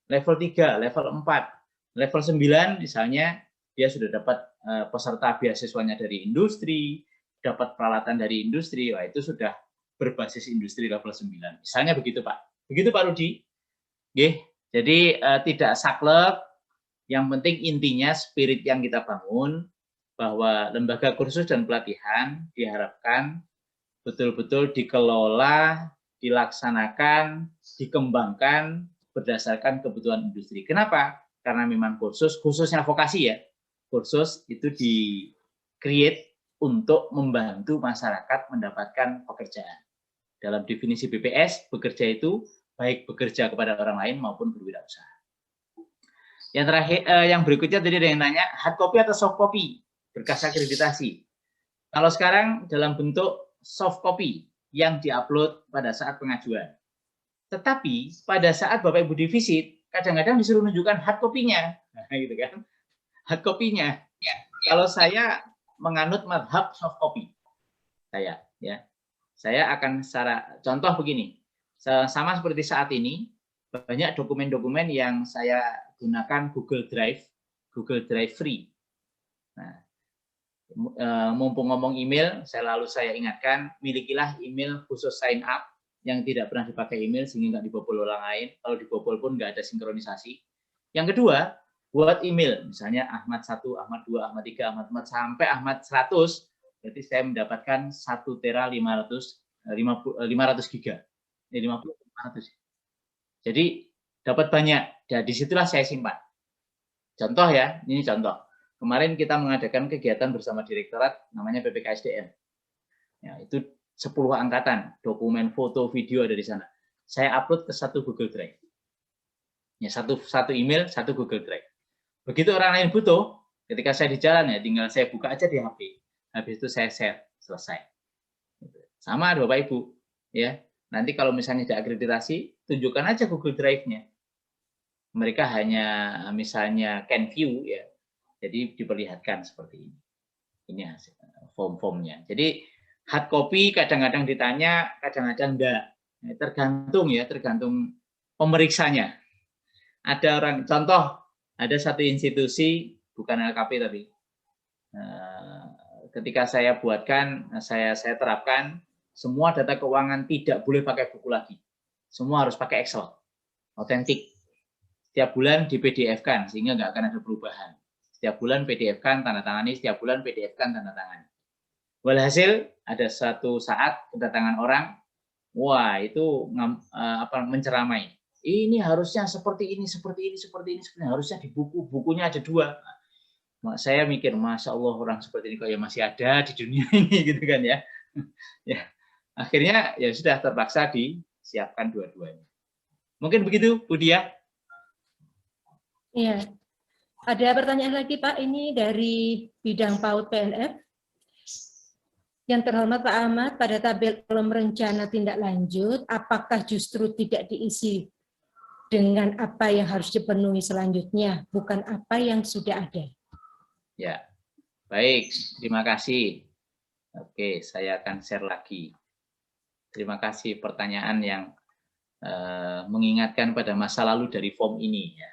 Level 3, level 4, level 9 misalnya dia sudah dapat peserta beasiswanya dari industri, dapat peralatan dari industri, wah itu sudah berbasis industri level 9. Misalnya begitu Pak. Begitu Pak Rudi. Jadi tidak saklek. Yang penting intinya spirit yang kita bangun bahwa lembaga kursus dan pelatihan diharapkan betul-betul dikelola, dilaksanakan, dikembangkan berdasarkan kebutuhan industri. Kenapa? Karena memang khususnya vokasi ya, kursus itu di-create untuk membantu masyarakat mendapatkan pekerjaan. Dalam definisi BPS, bekerja itu baik bekerja kepada orang lain maupun berwirausaha. Yang terakhir, yang berikutnya tadi ada yang nanya, hard copy atau soft copy berkas akreditasi. Kalau sekarang dalam bentuk soft copy yang diupload pada saat pengajuan. Tetapi pada saat Bapak Ibu divisit, kadang-kadang disuruh menunjukkan hard copy-nya. Nah, gitu kan. Hard copy-nya. Ya. Kalau saya menganut madhab soft copy. Saya akan secara contoh begini. Sama seperti saat ini, banyak dokumen-dokumen yang saya gunakan Google Drive free. Nah, mumpung ngomong email, saya ingatkan, milikilah email khusus sign up yang tidak pernah dipakai email sehingga nggak dibobol orang lain. Kalau dibobol pun nggak ada sinkronisasi. Yang kedua, buat email, misalnya Ahmad 1, Ahmad 2, Ahmad 3, Ahmad 4, sampai Ahmad 100, berarti saya mendapatkan 1 tera 500 giga. 500. Jadi dapat banyak. Dan disitulah saya simpan. Contoh ya, ini contoh. Kemarin kita mengadakan kegiatan bersama direktorat namanya PPKSDM. Ya, itu 10 angkatan, dokumen, foto, video ada di sana. Saya upload ke satu Google Drive. Ya, satu email, satu Google Drive. Begitu orang lain butuh, ketika saya di jalan ya tinggal saya buka aja di HP. Habis itu saya share, selesai. Sama Bapak Ibu, ya. Nanti kalau misalnya ada akreditasi, tunjukkan aja Google Drive-nya. Mereka hanya misalnya can view ya. Jadi diperlihatkan seperti ini. Ini hasil form-formnya. Jadi hard copy kadang-kadang ditanya, kadang-kadang enggak. Tergantung ya, tergantung pemeriksanya. Ada orang, contoh, ada satu institusi, bukan LKP tapi, ketika saya buatkan, saya terapkan, semua data keuangan tidak boleh pakai buku lagi. Semua harus pakai Excel, otentik. Setiap bulan di PDF-kan, sehingga nggak akan ada perubahan. Setiap bulan PDF-kan, tanda tangani, setiap bulan PDF-kan, tanda tangani. Walhasil, ada satu saat kedatangan orang, wah itu menceramai. Ini harusnya seperti ini, seperti ini, seperti ini, harusnya di bukunya ada 2. Saya mikir, Masya Allah orang seperti ini kok ya masih ada di dunia ini, gitu kan ya. Ya, akhirnya ya sudah terpaksa disiapkan dua-duanya. Mungkin begitu, Bu Dia. Iya. Ada pertanyaan lagi Pak, ini dari bidang PAUD PNF. Yang terhormat Pak Ahmad, pada tabel kolom rencana tindak lanjut, apakah justru tidak diisi dengan apa yang harus dipenuhi selanjutnya, bukan apa yang sudah ada? Ya, baik, terima kasih. Oke, saya akan share lagi. Terima kasih pertanyaan yang mengingatkan pada masa lalu dari form ini. Ya.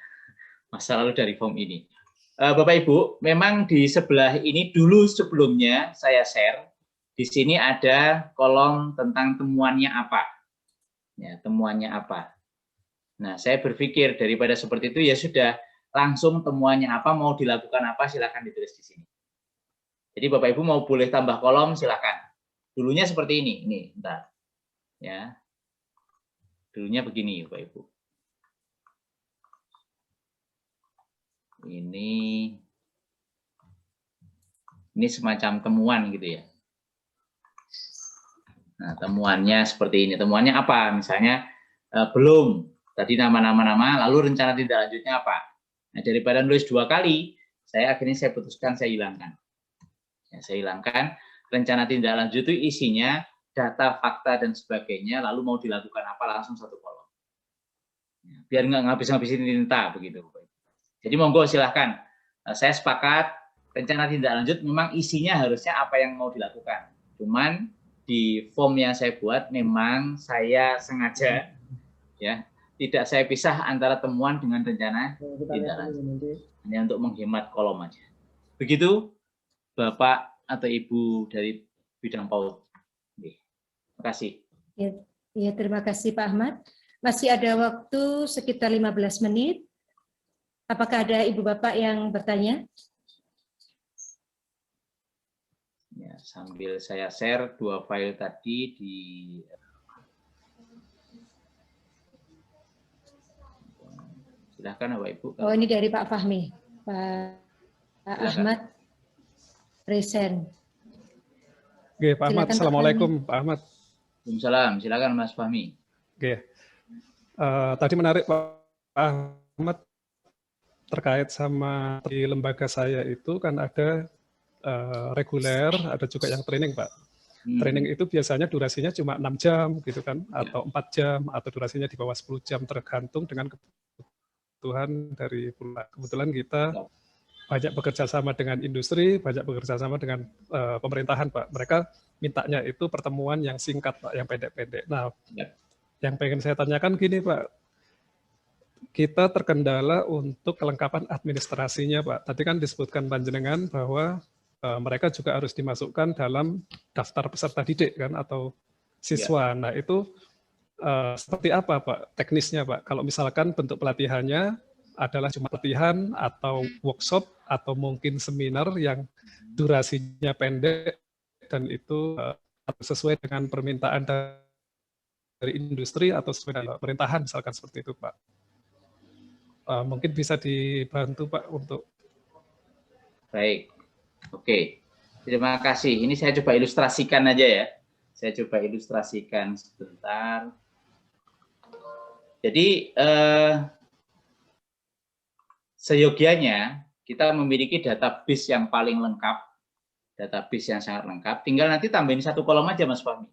Masa lalu dari form ini. Bapak Ibu, memang di sebelah ini dulu sebelumnya saya share, di sini ada kolom tentang temuannya apa. Ya, temuannya apa. Nah, saya berpikir daripada seperti itu ya sudah langsung temuannya apa, mau dilakukan apa, silakan ditulis di sini. Jadi Bapak Ibu mau boleh tambah kolom, silakan. Dulunya seperti ini bentar. Ya. Dulunya begini Bapak Ibu. Ini semacam temuan gitu ya. Nah, temuannya seperti ini. Temuannya apa? Misalnya belum. Tadi nama-nama, lalu rencana tindak lanjutnya apa? Nah, daripada nulis 2 kali, akhirnya saya putuskan saya hilangkan. Ya, saya hilangkan. Rencana tindak lanjut itu isinya data, fakta, dan sebagainya, lalu mau dilakukan apa langsung 1 kolom. Ya, biar nggak ngabis-ngabisin tinta begitu. Jadi monggo silahkan. Saya sepakat rencana tindak lanjut memang isinya harusnya apa yang mau dilakukan. Cuman di form yang saya buat memang saya sengaja ya tidak saya pisah antara temuan dengan rencana tindak lanjut. Hanya untuk menghemat kolom aja. Begitu Bapak atau Ibu dari bidang PAUD. Terima kasih. Ya, terima kasih Pak Ahmad. Masih ada waktu sekitar 15 menit. Apakah ada Ibu Bapak yang bertanya? Ya, sambil saya share 2 file tadi di silahkan Bapak Ibu. Oh, ini dari Pak Fahmi. Pak Ahmad present. Oke, Pak Ahmad. Assalamualaikum Pak Ahmad. Waalaikumsalam. Silakan Mas Fahmi. Oke. Tadi menarik Pak Ahmad terkait sama di lembaga saya itu kan ada reguler, ada juga yang training, Pak. Training itu biasanya durasinya cuma 6 jam gitu kan, atau 4 jam, atau durasinya di bawah 10 jam, tergantung dengan kebutuhan dari pula. Kebetulan kita banyak bekerja sama dengan industri, banyak bekerja sama dengan pemerintahan, Pak. Mereka mintanya itu pertemuan yang singkat, Pak, yang pendek-pendek. Nah, yang pengen saya tanyakan gini, Pak. Kita terkendala untuk kelengkapan administrasinya, Pak. Tadi kan disebutkan panjenengan bahwa mereka juga harus dimasukkan dalam daftar peserta didik kan atau siswa. Nah, itu seperti apa, Pak, teknisnya, Pak? Kalau misalkan bentuk pelatihannya adalah cuma pelatihan atau workshop atau mungkin seminar yang durasinya pendek dan itu sesuai dengan permintaan dari industri atau sesuai dengan pemerintahan, misalkan seperti itu, Pak. Mungkin bisa dibantu Pak untuk. Baik, oke. Terima kasih. Ini saya coba ilustrasikan aja ya. Saya coba ilustrasikan sebentar. Jadi seyogianya kita memiliki database yang paling lengkap, database yang sangat lengkap, tinggal nanti tambahin satu kolom aja Mas Fahmi.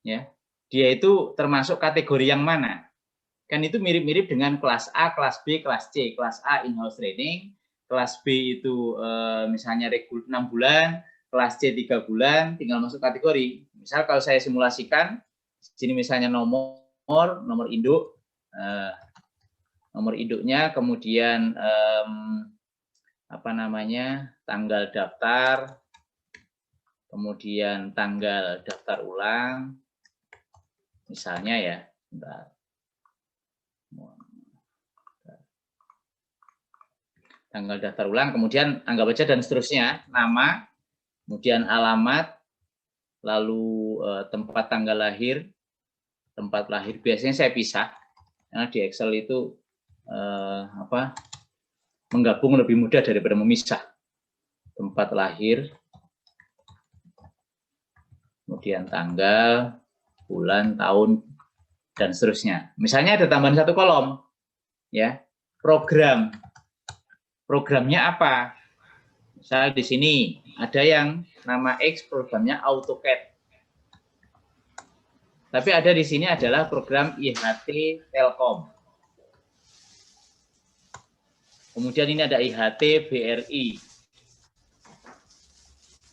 Ya, dia itu termasuk kategori yang mana? Kan itu mirip-mirip dengan kelas A, kelas B, kelas C. Kelas A in-house training, kelas B itu misalnya 6 bulan, kelas C 3 bulan, tinggal masuk kategori. Misal kalau saya simulasikan, sini misalnya nomor induk, nomor induknya, kemudian apa namanya, tanggal daftar, kemudian tanggal daftar ulang, misalnya ya, bentar. Tanggal daftar ulang, kemudian anggap aja dan seterusnya, nama, kemudian alamat, lalu tempat tanggal lahir, tempat lahir biasanya saya pisah, karena di Excel itu menggabung lebih mudah daripada memisah. Tempat lahir, kemudian tanggal, bulan, tahun, dan seterusnya. Misalnya ada tambahan satu kolom, ya, program. Programnya apa? Misal di sini ada yang nama X, programnya AutoCAD. Tapi ada di sini adalah program IHT Telkom. Kemudian ini ada IHT BRI.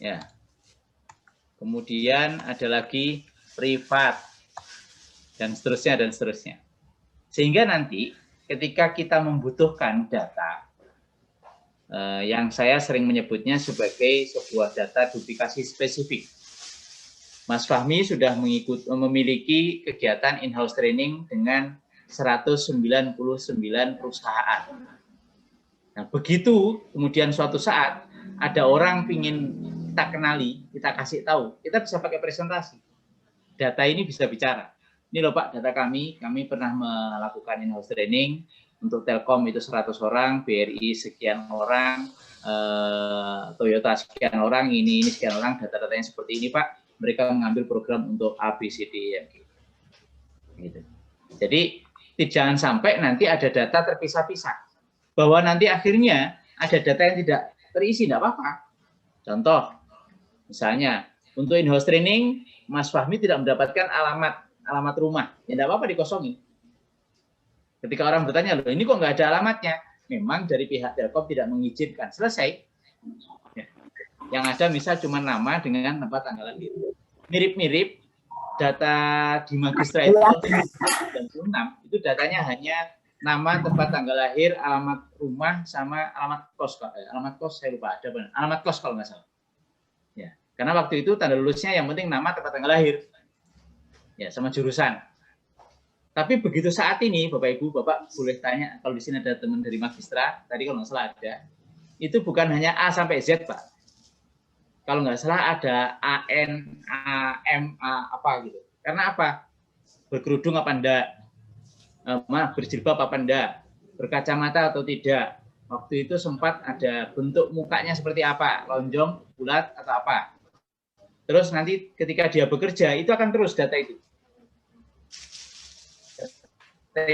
Ya. Kemudian ada lagi privat dan seterusnya dan seterusnya. Sehingga nanti ketika kita membutuhkan data yang saya sering menyebutnya sebagai sebuah data duplikasi spesifik. Mas Fahmi sudah memiliki kegiatan in-house training dengan 199 perusahaan. Nah, begitu kemudian suatu saat ada orang ingin kita kenali, kita kasih tahu, kita bisa pakai presentasi. Data ini bisa bicara. Ini loh Pak, data kami pernah melakukan in-house training, untuk Telkom itu 100 orang, BRI sekian orang, Toyota sekian orang, ini sekian orang, data-datanya seperti ini Pak. Mereka mengambil program untuk A, B, C, D, E, gitu. Jadi jangan sampai nanti ada data terpisah-pisah. Bahwa nanti akhirnya ada data yang tidak terisi, tidak apa-apa. Contoh, misalnya untuk in-house training, Mas Fahmi tidak mendapatkan alamat rumah, ya tidak apa-apa dikosongin. Ketika orang bertanya, loh ini kok nggak ada alamatnya? Memang dari pihak Telkom tidak mengizinkan. Selesai. Ya. Yang ada misal cuma nama dengan tempat tanggal lahir. Mirip-mirip data di Magistra itu 96, itu datanya hanya nama, tempat tanggal lahir, alamat rumah, sama alamat kos. Alamat kos saya lupa, ada benar. Alamat kos kalau nggak salah. Ya. Karena waktu itu tanda lulusnya yang penting nama, tempat tanggal lahir. Ya, sama jurusan. Tapi begitu saat ini, Bapak Ibu, Bapak boleh tanya, kalau di sini ada teman dari Magistra, tadi kalau nggak salah ada, itu bukan hanya A sampai Z, Pak. Kalau nggak salah ada AN, A, M, A, apa gitu. Karena apa? Berkerudung apa enggak? Berjilbab apa enggak? Berkacamata atau tidak? Waktu itu sempat ada bentuk mukanya seperti apa? Lonjong, bulat, atau apa? Terus nanti ketika dia bekerja, itu akan terus data itu. Data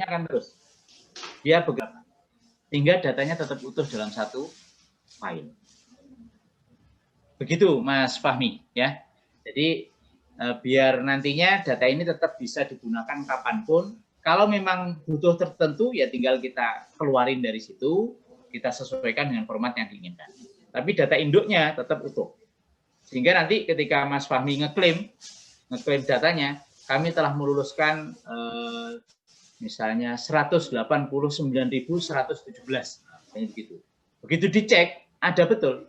akan terus. Dia bekerja. Sehingga datanya tetap utuh dalam satu file. Begitu Mas Fahmi, ya. Jadi biar nantinya data ini tetap bisa digunakan kapanpun. Kalau memang butuh tertentu, ya tinggal kita keluarin dari situ, kita sesuaikan dengan format yang diinginkan. Tapi data induknya tetap utuh. Sehingga nanti ketika Mas Fahmi ngeklaim datanya, kami telah meluluskan misalnya 189.117. Begitu. Begitu dicek, ada betul.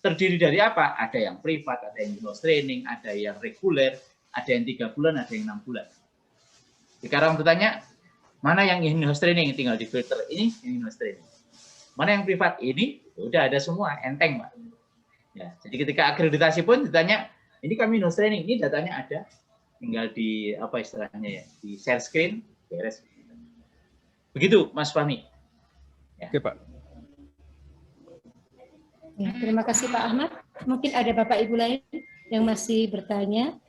Terdiri dari apa? Ada yang privat, ada yang in-house training, ada yang reguler, ada yang 3 bulan, ada yang 6 bulan. Sekarang bertanya, mana yang in-house training? Tinggal di filter ini in-house training. Mana yang privat? Ini udah ada semua, enteng Pak. Ya, jadi ketika akreditasi pun ditanya, ini kami in-house training, ini datanya ada, tinggal di apa istilahnya ya, di share screen, beres. Begitu Mas Fahmi. Ya. Oke Pak. Ya, terima kasih Pak Ahmad. Mungkin ada Bapak Ibu lain yang masih bertanya.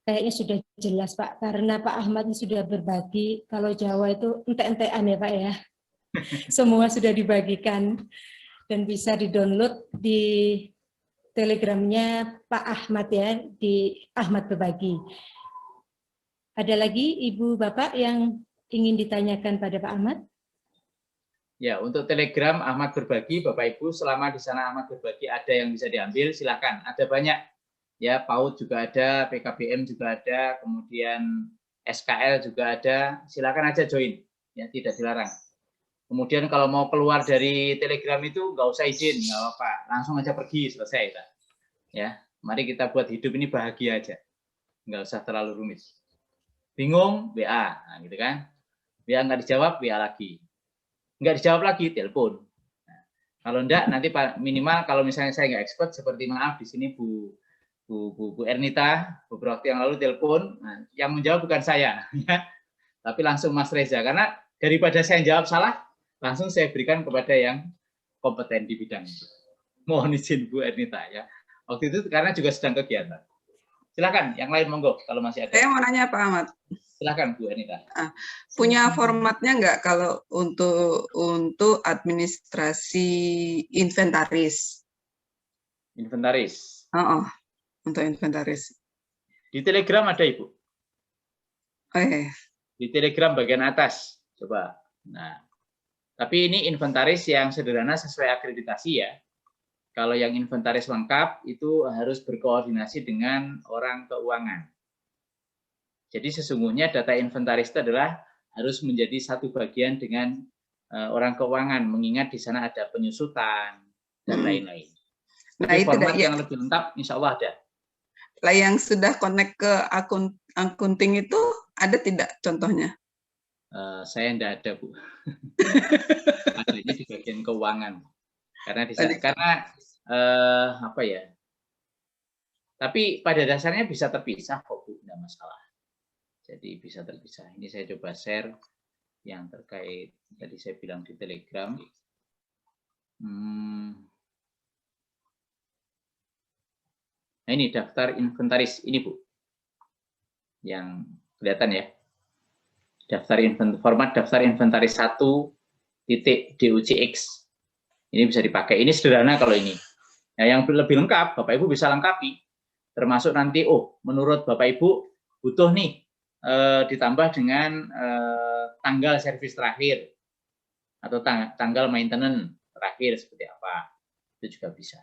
Kayaknya sudah jelas Pak, karena Pak Ahmad ini sudah berbagi kalau Jawa itu ente-entean ya Pak ya. Semua sudah dibagikan dan bisa di-download di Telegramnya Pak Ahmad ya, di Ahmad Berbagi. Ada lagi Ibu Bapak yang ingin ditanyakan pada Pak Ahmad? Ya, untuk Telegram Ahmad Berbagi, Bapak Ibu, selama di sana Ahmad Berbagi ada yang bisa diambil, silakan. Ada banyak, ya, PAUD juga ada, PKBM juga ada, kemudian SKL juga ada, silakan aja join, ya, tidak dilarang. Kemudian kalau mau keluar dari Telegram itu nggak usah izin, nggak apa-apa, langsung aja pergi, selesai. Ya, mari kita buat hidup ini bahagia aja, nggak usah terlalu rumit. Bingung, WA, nah, gitu kan? WA nggak dijawab, WA lagi. Nggak dijawab lagi, telepon. Nah, kalau enggak, nanti minimal kalau misalnya saya nggak expert, seperti maaf di sini Bu Ernita, beberapa waktu yang lalu telepon, nah, yang menjawab bukan saya, ya, tapi langsung Mas Reza. Karena daripada saya jawab salah, langsung saya berikan kepada yang kompeten di bidang itu. Mohon izin Bu Ernita, ya. Waktu itu karena juga sedang kegiatan. Silakan, yang lain monggo kalau masih ada. Saya mau nanya Pak Ahmad. Silakan Bu Anita. Punya formatnya nggak kalau untuk administrasi inventaris? Inventaris. Untuk inventaris. Di Telegram ada Ibu. Di Telegram bagian atas. Coba. Nah, tapi ini inventaris yang sederhana sesuai akreditasi ya. Kalau yang inventaris lengkap itu harus berkoordinasi dengan orang keuangan. Jadi sesungguhnya data inventaris itu adalah harus menjadi satu bagian dengan orang keuangan, mengingat di sana ada penyusutan dan lain-lain. Nah, itu format yang lebih lengkap, insya Allah ada. Lah yang sudah connect ke akunting itu ada tidak contohnya? Saya tidak ada Bu. Adanya di bagian keuangan. Karena di sana, apa ya? Tapi pada dasarnya bisa terpisah kok Bu, tidak masalah. Jadi bisa terpisah. Ini saya coba share yang terkait tadi saya bilang di Telegram. Nah ini daftar inventaris ini Bu, yang kelihatan ya. Format daftar inventaris 1.docx. Ini bisa dipakai. Ini sederhana kalau ini. Nah, yang lebih lengkap, Bapak Ibu bisa lengkapi. Termasuk nanti, menurut Bapak Ibu butuh nih ditambah dengan tanggal servis terakhir atau tanggal maintenance terakhir seperti apa, itu juga bisa.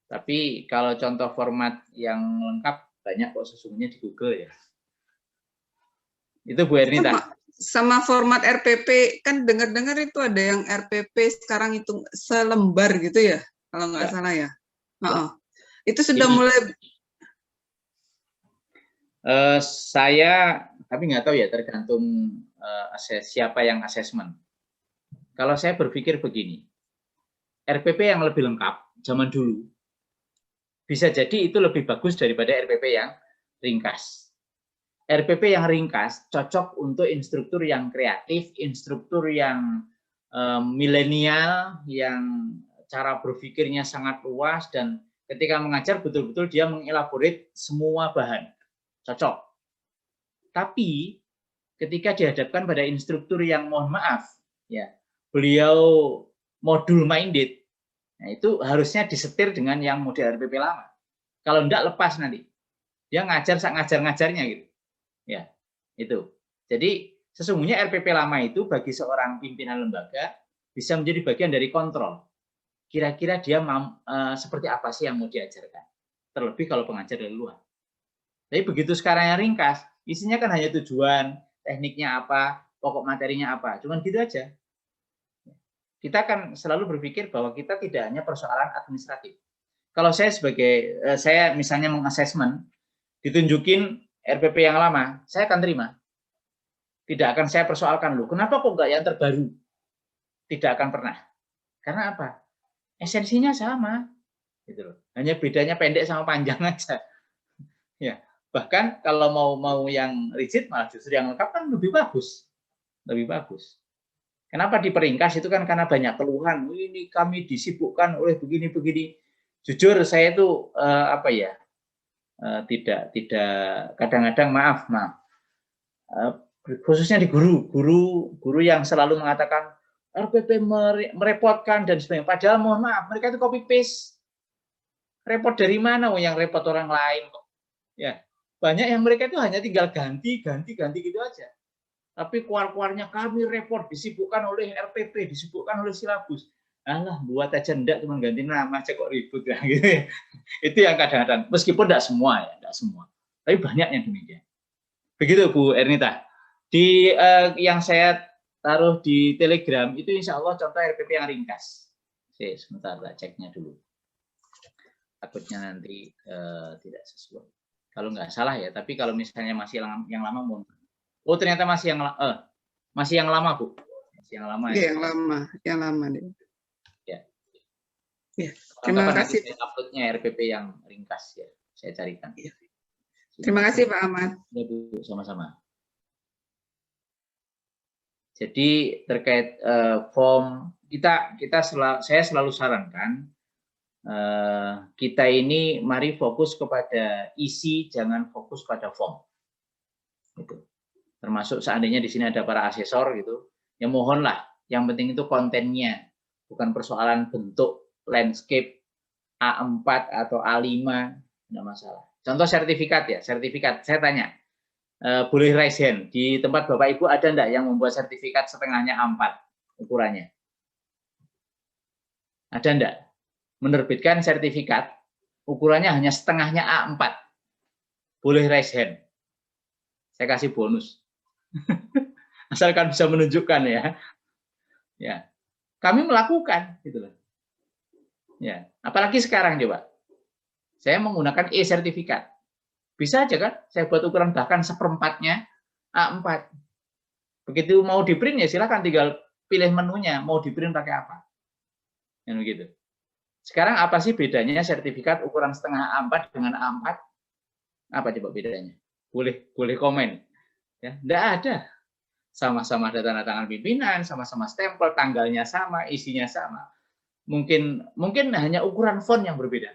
Tapi kalau contoh format yang lengkap banyak kok sesungguhnya di Google ya. Itu Bu Ernita. Sama format RPP kan dengar-dengar itu ada yang RPP sekarang itu selembar gitu ya, kalau nggak salah ya. Itu sudah mulai. Saya tapi nggak tahu ya, tergantung siapa yang asesmen. Kalau saya berpikir begini, RPP yang lebih lengkap zaman dulu bisa jadi itu lebih bagus daripada RPP yang ringkas. RPP yang ringkas cocok untuk instruktur yang kreatif, instruktur yang milenial, yang cara berpikirnya sangat luas dan ketika mengajar betul-betul dia mengelaborate semua bahan. Cocok. Tapi ketika dihadapkan pada instruktur yang mohon maaf, ya beliau modul minded, nah itu harusnya disetir dengan yang model RPP lama. Kalau enggak lepas nanti, dia ngajar ngajar-ngajarnya gitu, ya itu. Jadi sesungguhnya RPP lama itu bagi seorang pimpinan lembaga bisa menjadi bagian dari kontrol. Kira-kira dia seperti apa sih yang mau diajarkan? Terlebih kalau pengajar dari luar. Tapi begitu sekarang yang ringkas, isinya kan hanya tujuan, tekniknya apa, pokok materinya apa, cuman gitu aja. Kita kan selalu berpikir bahwa kita tidak hanya persoalan administratif. Kalau saya misalnya mengasesmen, ditunjukin RPP yang lama, saya akan terima. Tidak akan saya persoalkan loh, kenapa kok enggak yang terbaru? Tidak akan pernah. Karena apa? Esensinya sama, gitu loh. Hanya bedanya pendek sama panjang aja. Ya. Bahkan kalau mau yang rigid malah justru yang lengkap kan lebih bagus. Lebih bagus. Kenapa diperingkas itu kan karena banyak keluhan. Ini kami disibukkan oleh begini-begini. Jujur saya itu tidak kadang-kadang maaf. Khususnya di guru yang selalu mengatakan RPP merepotkan dan sebagainya. Padahal mohon maaf, mereka itu copy paste. Repot dari mana? Oh, yang repot orang lain kok. Ya, banyak yang mereka itu hanya tinggal ganti gitu aja. Tapi keluar-keluarnya kami repot, disibukkan oleh RPP, disibukkan oleh silabus. Alah, buat aja ndak, cuma ganti nama aja kok ribut ya. Gitu. Itu yang kadang-kadang, meskipun tidak semua ya, tidak semua. Tapi banyak yang demikian. Begitu Bu Ernita. Di yang saya taruh di Telegram itu insya Allah contoh RPP yang ringkas. Oke, sebentar tak ceknya dulu. Takutnya nanti tidak sesuai. Kalau nggak salah ya, tapi kalau misalnya masih yang lama mohon. Oh ternyata masih yang lama Bu. Masih yang lama. Iya, yang lama deh. Ya. Ya. Terima kasih. Saya uploadnya RPP yang ringkas ya. Saya carikan. Ya. Terima kasih Pak Ahmad. Ya Bu, sama-sama. Jadi terkait form saya selalu sarankan kita ini mari fokus kepada isi, jangan fokus pada form. Gitu. Termasuk seandainya di sini ada para asesor gitu, ya mohonlah. Yang penting itu kontennya, bukan persoalan bentuk landscape A4 atau A5, tidak masalah. Contoh sertifikat ya, sertifikat. Saya tanya. Boleh raise hand. Di tempat Bapak Ibu ada enggak yang membuat sertifikat setengahnya A4 ukurannya? Ada enggak? Menerbitkan sertifikat ukurannya hanya setengahnya A4. Boleh raise hand. Saya kasih bonus. Asalkan bisa menunjukkan ya. Ya. Kami melakukan gitu loh. Ya, apalagi sekarang coba. Saya menggunakan e-sertifikat. Bisa aja kan, saya buat ukuran bahkan seperempatnya A4. Begitu mau di print ya silakan tinggal pilih menunya, mau di print pakai apa. Yang begitu. Sekarang apa sih bedanya sertifikat ukuran setengah A4 dengan A4? Apa coba bedanya? Boleh komen. Ya, enggak ada. Sama-sama ada tanda tangan pimpinan, sama-sama stempel, tanggalnya sama, isinya sama. Mungkin hanya ukuran font yang berbeda.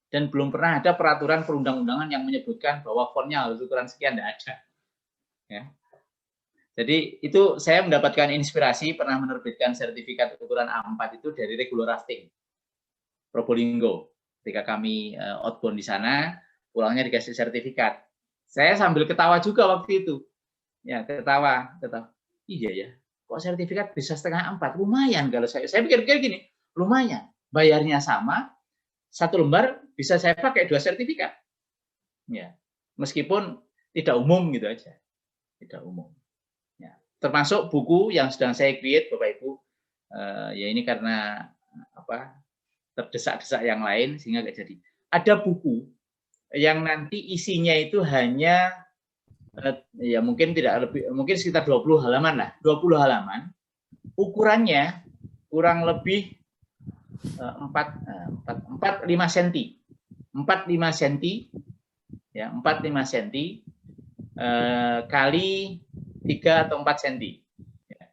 Dan belum pernah ada peraturan perundang-undangan yang menyebutkan bahwa fontnya harus ukuran sekian, tidak ada. Ya. Jadi itu saya mendapatkan inspirasi pernah menerbitkan sertifikat ukuran A4 itu dari regular rafting Probolinggo. Ketika kami outbound di sana, pulangnya dikasih sertifikat. Saya sambil ketawa juga waktu itu. Ya, ketawa. Iya ya, kok sertifikat bisa setengah A4? Lumayan kalau saya pikir-pikir gini, lumayan. Bayarnya sama, satu lembar bisa saya pakai 2 sertifikat. Ya, meskipun tidak umum gitu aja. Tidak umum. Ya, termasuk buku yang sedang saya create Bapak Ibu. Ya ini karena terdesak-desak yang lain sehingga nggak jadi. Ada buku yang nanti isinya itu hanya ya mungkin tidak lebih, mungkin sekitar 20 halaman lah. 20 halaman. Ukurannya kurang lebih 4-5 cm. 4-5 cm ya, 4-5 cm kali 3 atau 4 cm. Ya.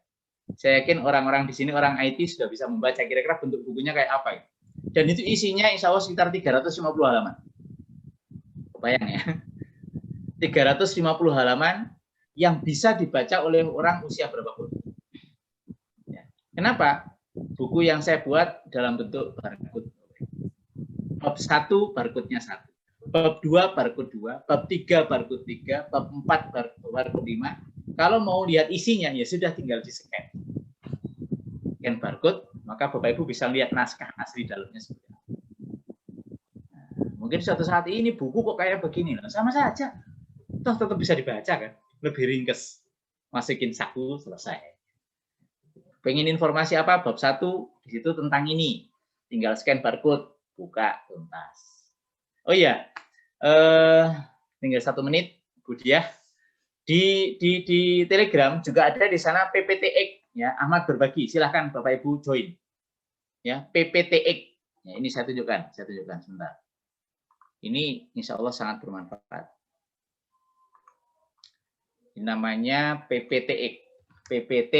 Saya yakin orang-orang di sini orang IT sudah bisa membaca kira-kira bentuk bukunya kayak apa. Dan itu isinya insya Allah sekitar 350 halaman. Kebayang ya. 350 halaman yang bisa dibaca oleh orang usia berapapun. Ya. Kenapa? Buku yang saya buat dalam bentuk barcode. Bab 1 barcode-nya 1. Bab 2 barcode 2, bab 3 barcode 3, bab 4 barcode 5. Kalau mau lihat isinya ya sudah tinggal di-scan. Scan barcode, maka Bapak Ibu bisa lihat naskah asli dalamnya seperti apa. Nah, mungkin suatu saat ini buku kok kayak begini loh. Sama saja. Toh tetap bisa dibaca kan. Lebih ringkes. Masukin saku selesai. Pengen informasi apa? Bab 1 di situ tentang ini. Tinggal scan barcode, buka, tuntas. Oh iya, tinggal 1 menit, Bu Diah. Di Telegram juga ada di sana PPTX, ya Ahmad berbagi. Silahkan Bapak Ibu join. Ya PPTX. Ya, ini saya tunjukkan sebentar. Ini insya Allah sangat bermanfaat. Ini namanya PPTX. PPT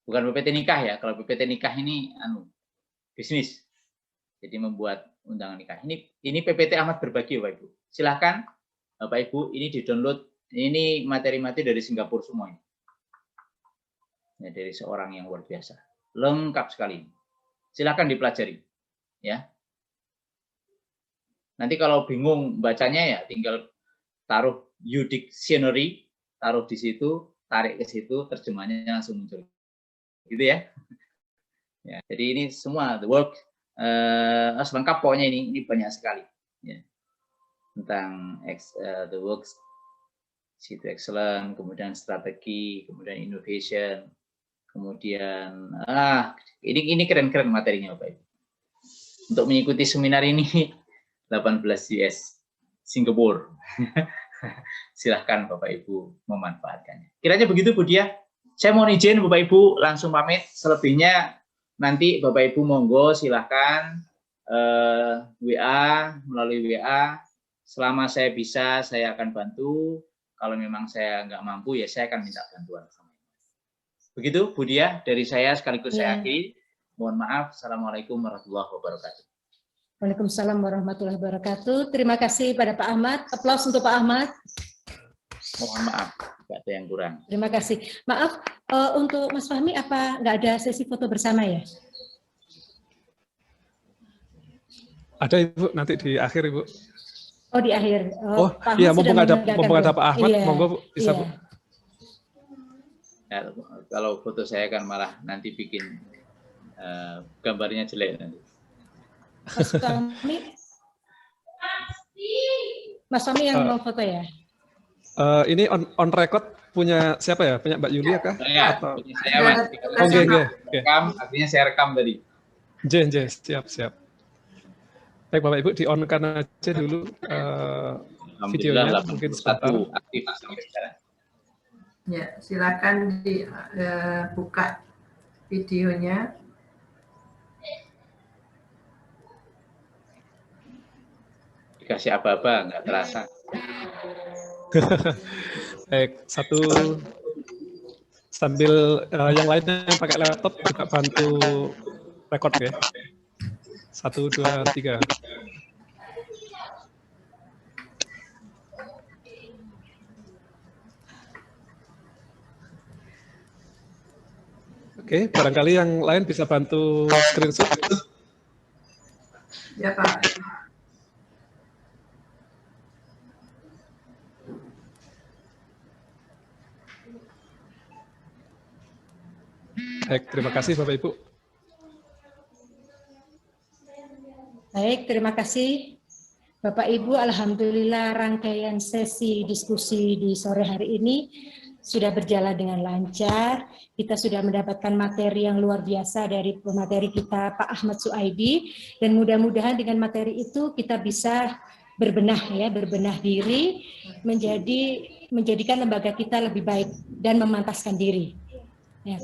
bukan PPT nikah ya. Kalau PPT nikah ini bisnis. Jadi membuat undangan nikah. Ini PPT Ahmad berbagi Bapak Ibu. Silahkan Bapak Ibu ini di-download. Ini materi-materi dari Singapura semua ini. ya, dari seorang yang luar biasa. Lengkap sekali. Silakan dipelajari. Ya. Nanti kalau bingung bacanya ya tinggal taruh Udictionary, taruh di situ, tarik ke situ, terjemahannya langsung muncul. Gitu ya. Ya, jadi ini semua the work lengkap pokoknya ini banyak sekali ya. Tentang the works situ excellent, kemudian strategi, kemudian innovation, kemudian ini keren-keren materinya Bapak Ibu. Untuk mengikuti seminar ini 18 US Singapura. Silahkan Bapak Ibu memanfaatkannya. Kiranya begitu Bu Diah. Saya mohon izin Bapak Ibu langsung pamit. Selebihnya nanti Bapak Ibu monggo silahkan WA, melalui WA. Selama saya bisa saya akan bantu. Kalau memang saya nggak mampu ya saya akan minta bantuan. Begitu Bu Diah dari saya sekaligus saya akhiri. Mohon maaf. Assalamualaikum warahmatullahi wabarakatuh. Waalaikumsalam warahmatullahi wabarakatuh. Terima kasih pada Pak Ahmad. Aplaus untuk Pak Ahmad. Mohon maaf, nggak ada yang kurang. Terima kasih. Maaf, untuk Mas Fahmi, apa nggak ada sesi foto bersama ya? Ada Ibu, nanti di akhir Ibu. Oh di akhir. Pak iya, mumpung ada Pak Ahmad, iya, monggo bisa Bu. Ya, kalau foto saya kan malah nanti bikin gambarnya jelek nanti. Mas Fahmi yang mau foto ya? Ini on record punya siapa ya? Punya Mbak Yulia kah? Ya, atau punya saya Mas. Rekam, artinya saya rekam tadi. Siap. Baik Bapak Ibu, di on kan aja dulu videonya mungkin sebentar. Aktif sampai sekarang. Ya, silakan dibuka videonya. Dikasih apa-apa nggak terasa. Baik, satu sambil yang lainnya yang pakai laptop juga bantu record ya. 1, 2, 3. Oke, barangkali yang lain bisa bantu screenshot. Ya Pak. Baik, terima kasih Bapak Ibu. Baik, terima kasih Bapak Ibu. Alhamdulillah rangkaian sesi diskusi di sore hari ini sudah berjalan dengan lancar. Kita sudah mendapatkan materi yang luar biasa dari pemateri kita Pak Ahmad Suaidi, dan mudah-mudahan dengan materi itu kita bisa berbenah diri menjadikan lembaga kita lebih baik dan memantaskan diri. Ya,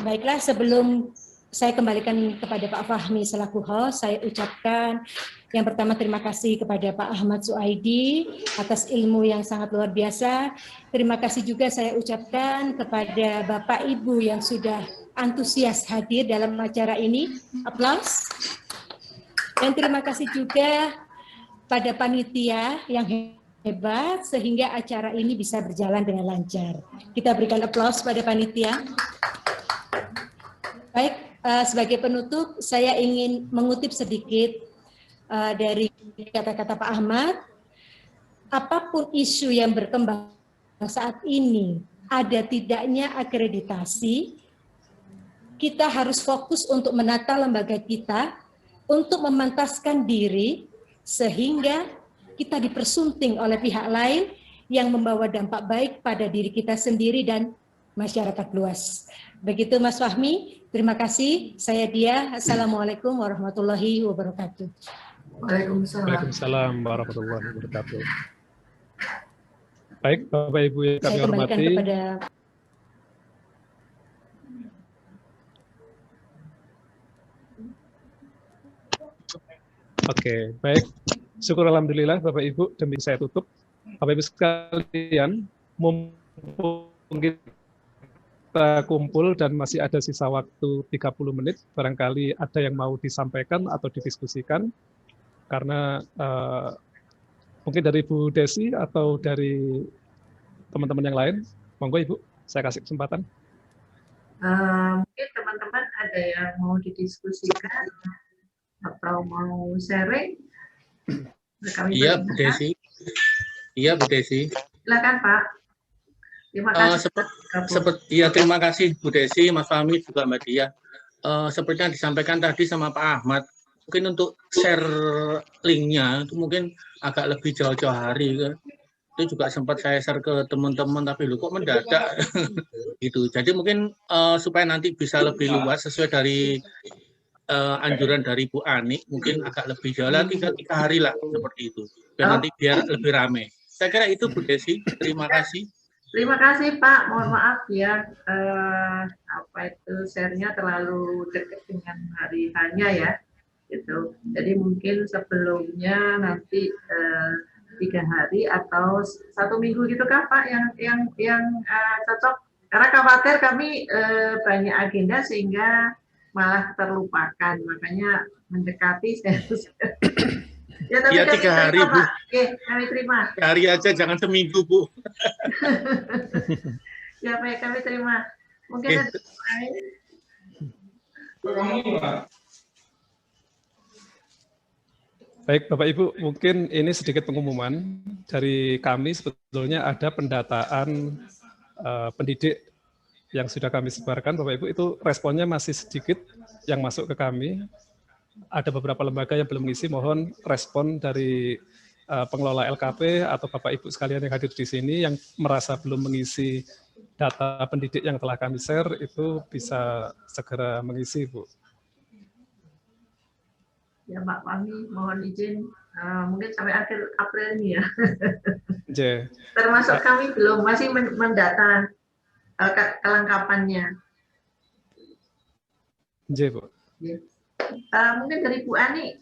baiklah, sebelum saya kembalikan kepada Pak Fahmi selaku host, saya ucapkan yang pertama terima kasih kepada Pak Ahmad Suaidi atas ilmu yang sangat luar biasa. Terima kasih juga saya ucapkan kepada Bapak Ibu yang sudah antusias hadir dalam acara ini. Aplaus. Dan terima kasih juga pada panitia yang hebat sehingga acara ini bisa berjalan dengan lancar. Kita berikan aplaus pada panitia. Baik, sebagai penutup saya ingin mengutip sedikit dari kata-kata Pak Ahmad. Apapun isu yang berkembang saat ini, ada tidaknya akreditasi, kita harus fokus untuk menata lembaga kita, untuk memantaskan diri, sehingga kita dipersunting oleh pihak lain yang membawa dampak baik pada diri kita sendiri dan masyarakat luas. Begitu Mas Fahmi, terima kasih. Saya Diah. Assalamualaikum warahmatullahi wabarakatuh. Waalaikumsalam warahmatullahi wabarakatuh. Baik, Bapak Ibu yang kami hormati. Oke, baik. Syukur alhamdulillah Bapak Ibu, demi saya tutup. Bapak Ibu sekalian, mumpung kita kumpul dan masih ada sisa waktu 30 menit, barangkali ada yang mau disampaikan atau didiskusikan, karena mungkin dari Bu Desi atau dari teman-teman yang lain. Monggo Ibu, saya kasih kesempatan. Mungkin teman-teman ada yang mau didiskusikan atau mau sharing? Iya, Bu Desi. Iya, Bu Desi. Silakan, Pak. Terima kasih. Terima kasih Bu Desi, Mas Fahmi, juga Mbak Dia. Seperti yang disampaikan tadi sama Pak Ahmad, mungkin untuk share linknya itu mungkin agak lebih jauh-jauh hari. Itu juga sempat saya share ke teman-teman, tapi lu kok mendadak gitu. Jadi mungkin supaya nanti bisa lebih luas sesuai dari anjuran dari Bu Ani, mungkin agak lebih jauh lagi 3 hari lah seperti itu. Biar lebih ramai. Saya kira itu Bu Desi. Terima kasih. Terima kasih Pak, mohon maaf ya share-nya terlalu dekat dengan hari hanya ya, gitu. Jadi mungkin sebelumnya nanti 3 hari atau 1 minggu gitu kan Pak yang cocok. Karena khawatir kami banyak agenda sehingga malah terlupakan, makanya mendekati saya. Ya, tapi 3 hari, Bu. Oke, kami terima. Hari aja, jangan seminggu, Bu. Ya, baik, kami terima. Mungkin ada lain. Baik, Bapak Ibu, mungkin ini sedikit pengumuman dari kami. Sebetulnya ada pendataan pendidik yang sudah kami sebarkan, Bapak Ibu, itu responnya masih sedikit yang masuk ke kami. Ada beberapa lembaga yang belum mengisi, mohon respon dari pengelola LKP atau Bapak Ibu sekalian yang hadir di sini yang merasa belum mengisi data pendidik yang telah kami share, itu bisa segera mengisi, Bu. Ya, Pak Fahmi, mohon izin, mungkin sampai akhir April ini ya. Termasuk kami belum, masih mendata kelengkapannya. Bu. Mungkin dari Bu Ani.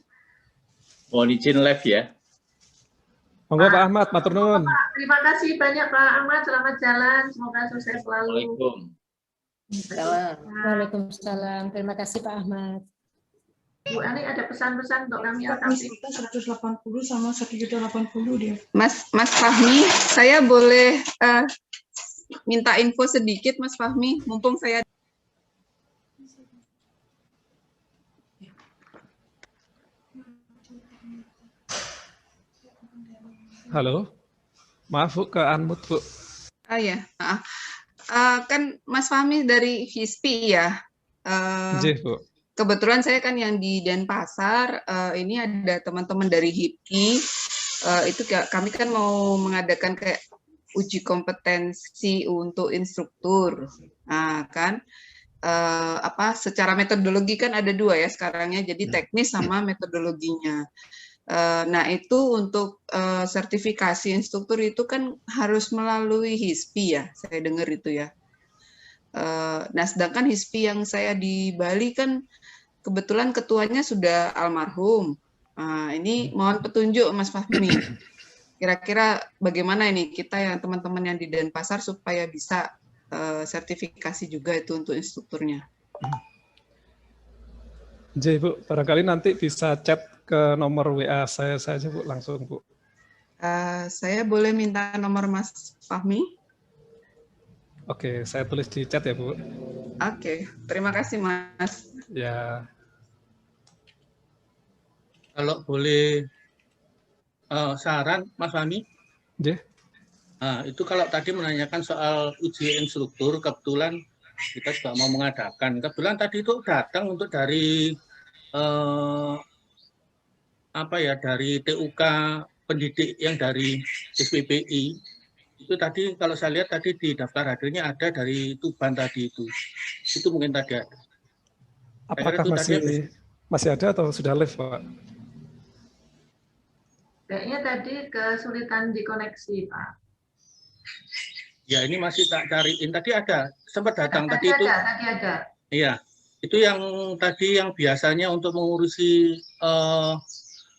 Mohon izin live ya. Monggo Pak Ahmad, matur nuwun. Terima kasih banyak Pak Ahmad, selamat jalan, semoga sukses selalu. Waalaikumsalam. Terima kasih Pak Ahmad. Bu Ani ada pesan-pesan untuk kami? 180 sama 1.080 dia. Mas Fahmi, saya boleh minta info sedikit Mas Fahmi, mumpung saya. Halo, maaf Bu, ke unmute Bu. Ya, kan Mas Fahmi dari HISPI ya. Bu. Kebetulan saya kan yang di Denpasar, ini ada teman-teman dari HIPI, itu kami kan mau mengadakan kayak uji kompetensi untuk instruktur, kan. Secara metodologi kan ada 2 ya sekarangnya, jadi teknis sama metodologinya. Nah itu untuk sertifikasi instruktur itu kan harus melalui HISPI ya, saya dengar itu ya. Nah sedangkan HISPI yang saya di Bali kan kebetulan ketuanya sudah almarhum. Ini mohon petunjuk Mas Fahmi. Kira-kira bagaimana ini kita yang teman-teman yang di Denpasar supaya bisa sertifikasi juga itu untuk instrukturnya. Bu, barangkali nanti bisa chat ke nomor WA saya saja Bu, langsung Bu. Saya boleh minta nomor Mas Fahmi? Oke, saya tulis di chat ya Bu. Oke, terima kasih Mas. Ya. Kalau boleh saran Mas Fahmi? Itu kalau tadi menanyakan soal uji instruktur, kebetulan kita juga mau mengadakan. Kebetulan tadi itu datang untuk dari dari TUK pendidik yang dari SPPI. Itu tadi kalau saya lihat tadi di daftar hadirnya ada dari Tuban tadi itu. Itu mungkin tadi ada. Apakah masih ada atau sudah live, Pak? Kayaknya tadi kesulitan dikoneksi, Pak. Ya, ini masih tak cariin. Tadi ada, sempat datang tadi itu. Tadi ada. Iya, itu yang tadi yang biasanya untuk mengurusi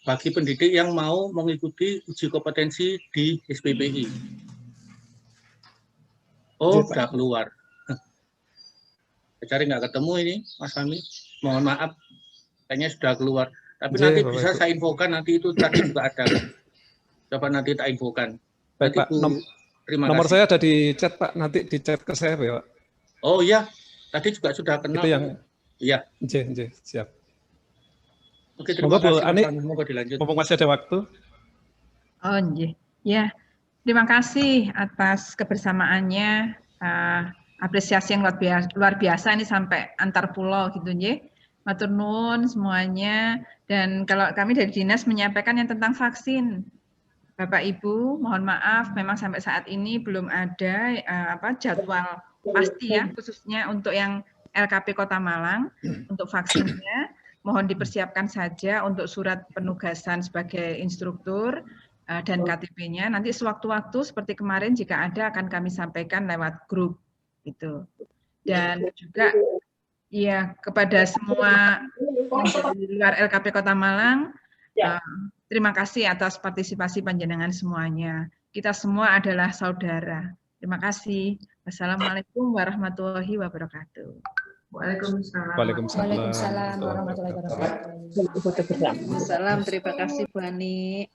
bagi pendidik yang mau mengikuti uji kompetensi di SPPI. Oh, sudah keluar. Saya cari nggak ketemu ini, Mas Fahmi. Mohon maaf, kayaknya sudah keluar. Tapi nanti bisa saya infokan, nanti itu tadi juga ada. Coba nanti tak infokan. Baik, Pak. Nomor saya ada di chat, Pak. Nanti di chat ke saya, Pak. Oh iya, Tadi juga sudah kenal. Itu yang iya. Siap. Oke, terima kasih. Ani, semoga dilanjut. Mumpung masih ada waktu. Oh, ya. Terima kasih atas kebersamaannya. Apresiasi yang luar biasa ini sampai antar pulau gitu, nggih. Matur nuwun semuanya. Dan kalau kami dari dinas menyampaikan yang tentang vaksin, Bapak Ibu, mohon maaf, memang sampai saat ini belum ada jadwal pasti ya, khususnya untuk yang LKP Kota Malang untuk vaksinnya. Mohon dipersiapkan saja untuk surat penugasan sebagai instruktur dan KTP-nya. Nanti sewaktu-waktu seperti kemarin jika ada akan kami sampaikan lewat grup itu. Dan juga ya kepada semua yang di luar LKP Kota Malang, terima kasih atas partisipasi panjenengan semuanya. Kita semua adalah saudara. Terima kasih. Wassalamualaikum warahmatullahi wabarakatuh. Waalaikumsalam. Waalaikumsalam warahmatullahi wabarakatuh. Salam, terima kasih Bu Ani.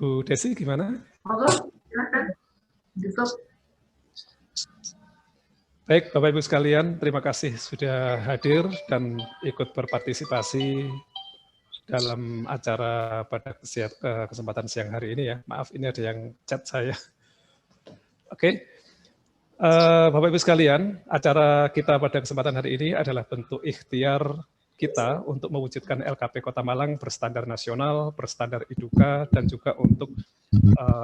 Bu Desi gimana? Monggo, silakan. Tutup. Baik, Bapak Ibu sekalian, terima kasih sudah hadir dan ikut berpartisipasi dalam acara pada kesempatan siang hari ini ya. Maaf, ini ada yang chat saya. Oke. Bapak Ibu sekalian, acara kita pada kesempatan hari ini adalah bentuk ikhtiar kita untuk mewujudkan LKP Kota Malang berstandar nasional, berstandar IDUKA, dan juga untuk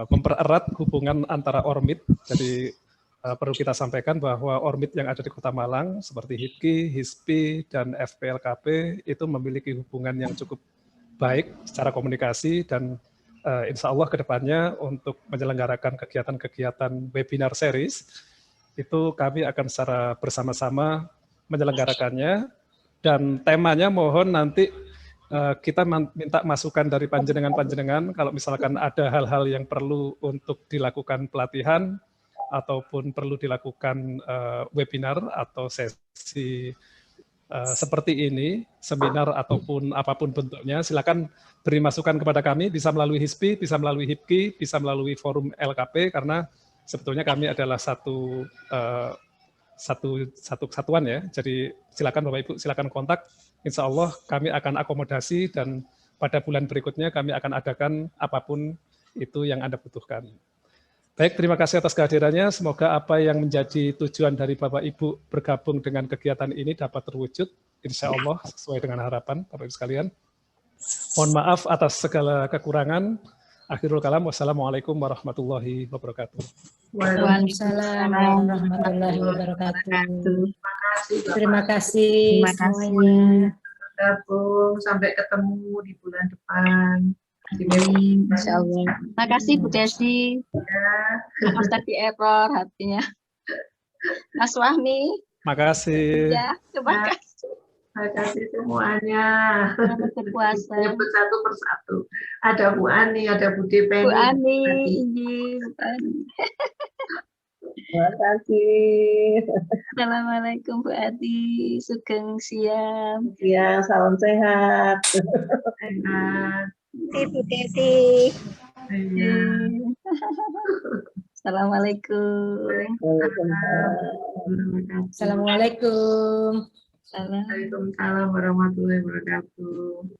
mempererat hubungan antara ORMID. Jadi perlu kita sampaikan bahwa ORMID yang ada di Kota Malang seperti HIPKI, HISPI, dan FPLKP itu memiliki hubungan yang cukup baik secara komunikasi dan insya Allah ke depannya untuk menyelenggarakan kegiatan-kegiatan webinar series itu kami akan secara bersama-sama menyelenggarakannya dan temanya mohon nanti kita minta masukan dari panjenengan-panjenengan kalau misalkan ada hal-hal yang perlu untuk dilakukan pelatihan ataupun perlu dilakukan webinar atau sesi seperti ini, seminar ataupun apapun bentuknya, silakan beri masukan kepada kami, bisa melalui HISPI, bisa melalui HIPKI, bisa melalui forum LKP, karena sebetulnya kami adalah satu kesatuan ya. Jadi silakan Bapak Ibu, silakan kontak. Insya Allah kami akan akomodasi dan pada bulan berikutnya kami akan adakan apapun itu yang Anda butuhkan. Baik, terima kasih atas kehadirannya. Semoga apa yang menjadi tujuan dari Bapak Ibu bergabung dengan kegiatan ini dapat terwujud, insya Allah sesuai dengan harapan Bapak Ibu sekalian. Mohon maaf atas segala kekurangan. Akhirul kalam, wassalamualaikum warahmatullahi wabarakatuh. Waalaikumsalam warahmatullahi wabarakatuh. Terima kasih semuanya. Gabung, sampai ketemu di bulan depan. Insya Allah. Terima kasih Bu Desi. Maaf tadi error hatinya. Mas Wahmi. Makasih. Ya, terima kasih. Terima kasih semuanya. Berpuasa. Nyebut satu persatu. Ada Bu Ani, ada Bu Depeni. Bu Ani, izin. Terima kasih. Assalamualaikum Bu Adi. Sugeng siang. Ya, salam sehat. Sehat. Bu Desi. Iya. Assalamualaikum. Assalamualaikum. Waalaikumsalam warahmatullahi wabarakatuh.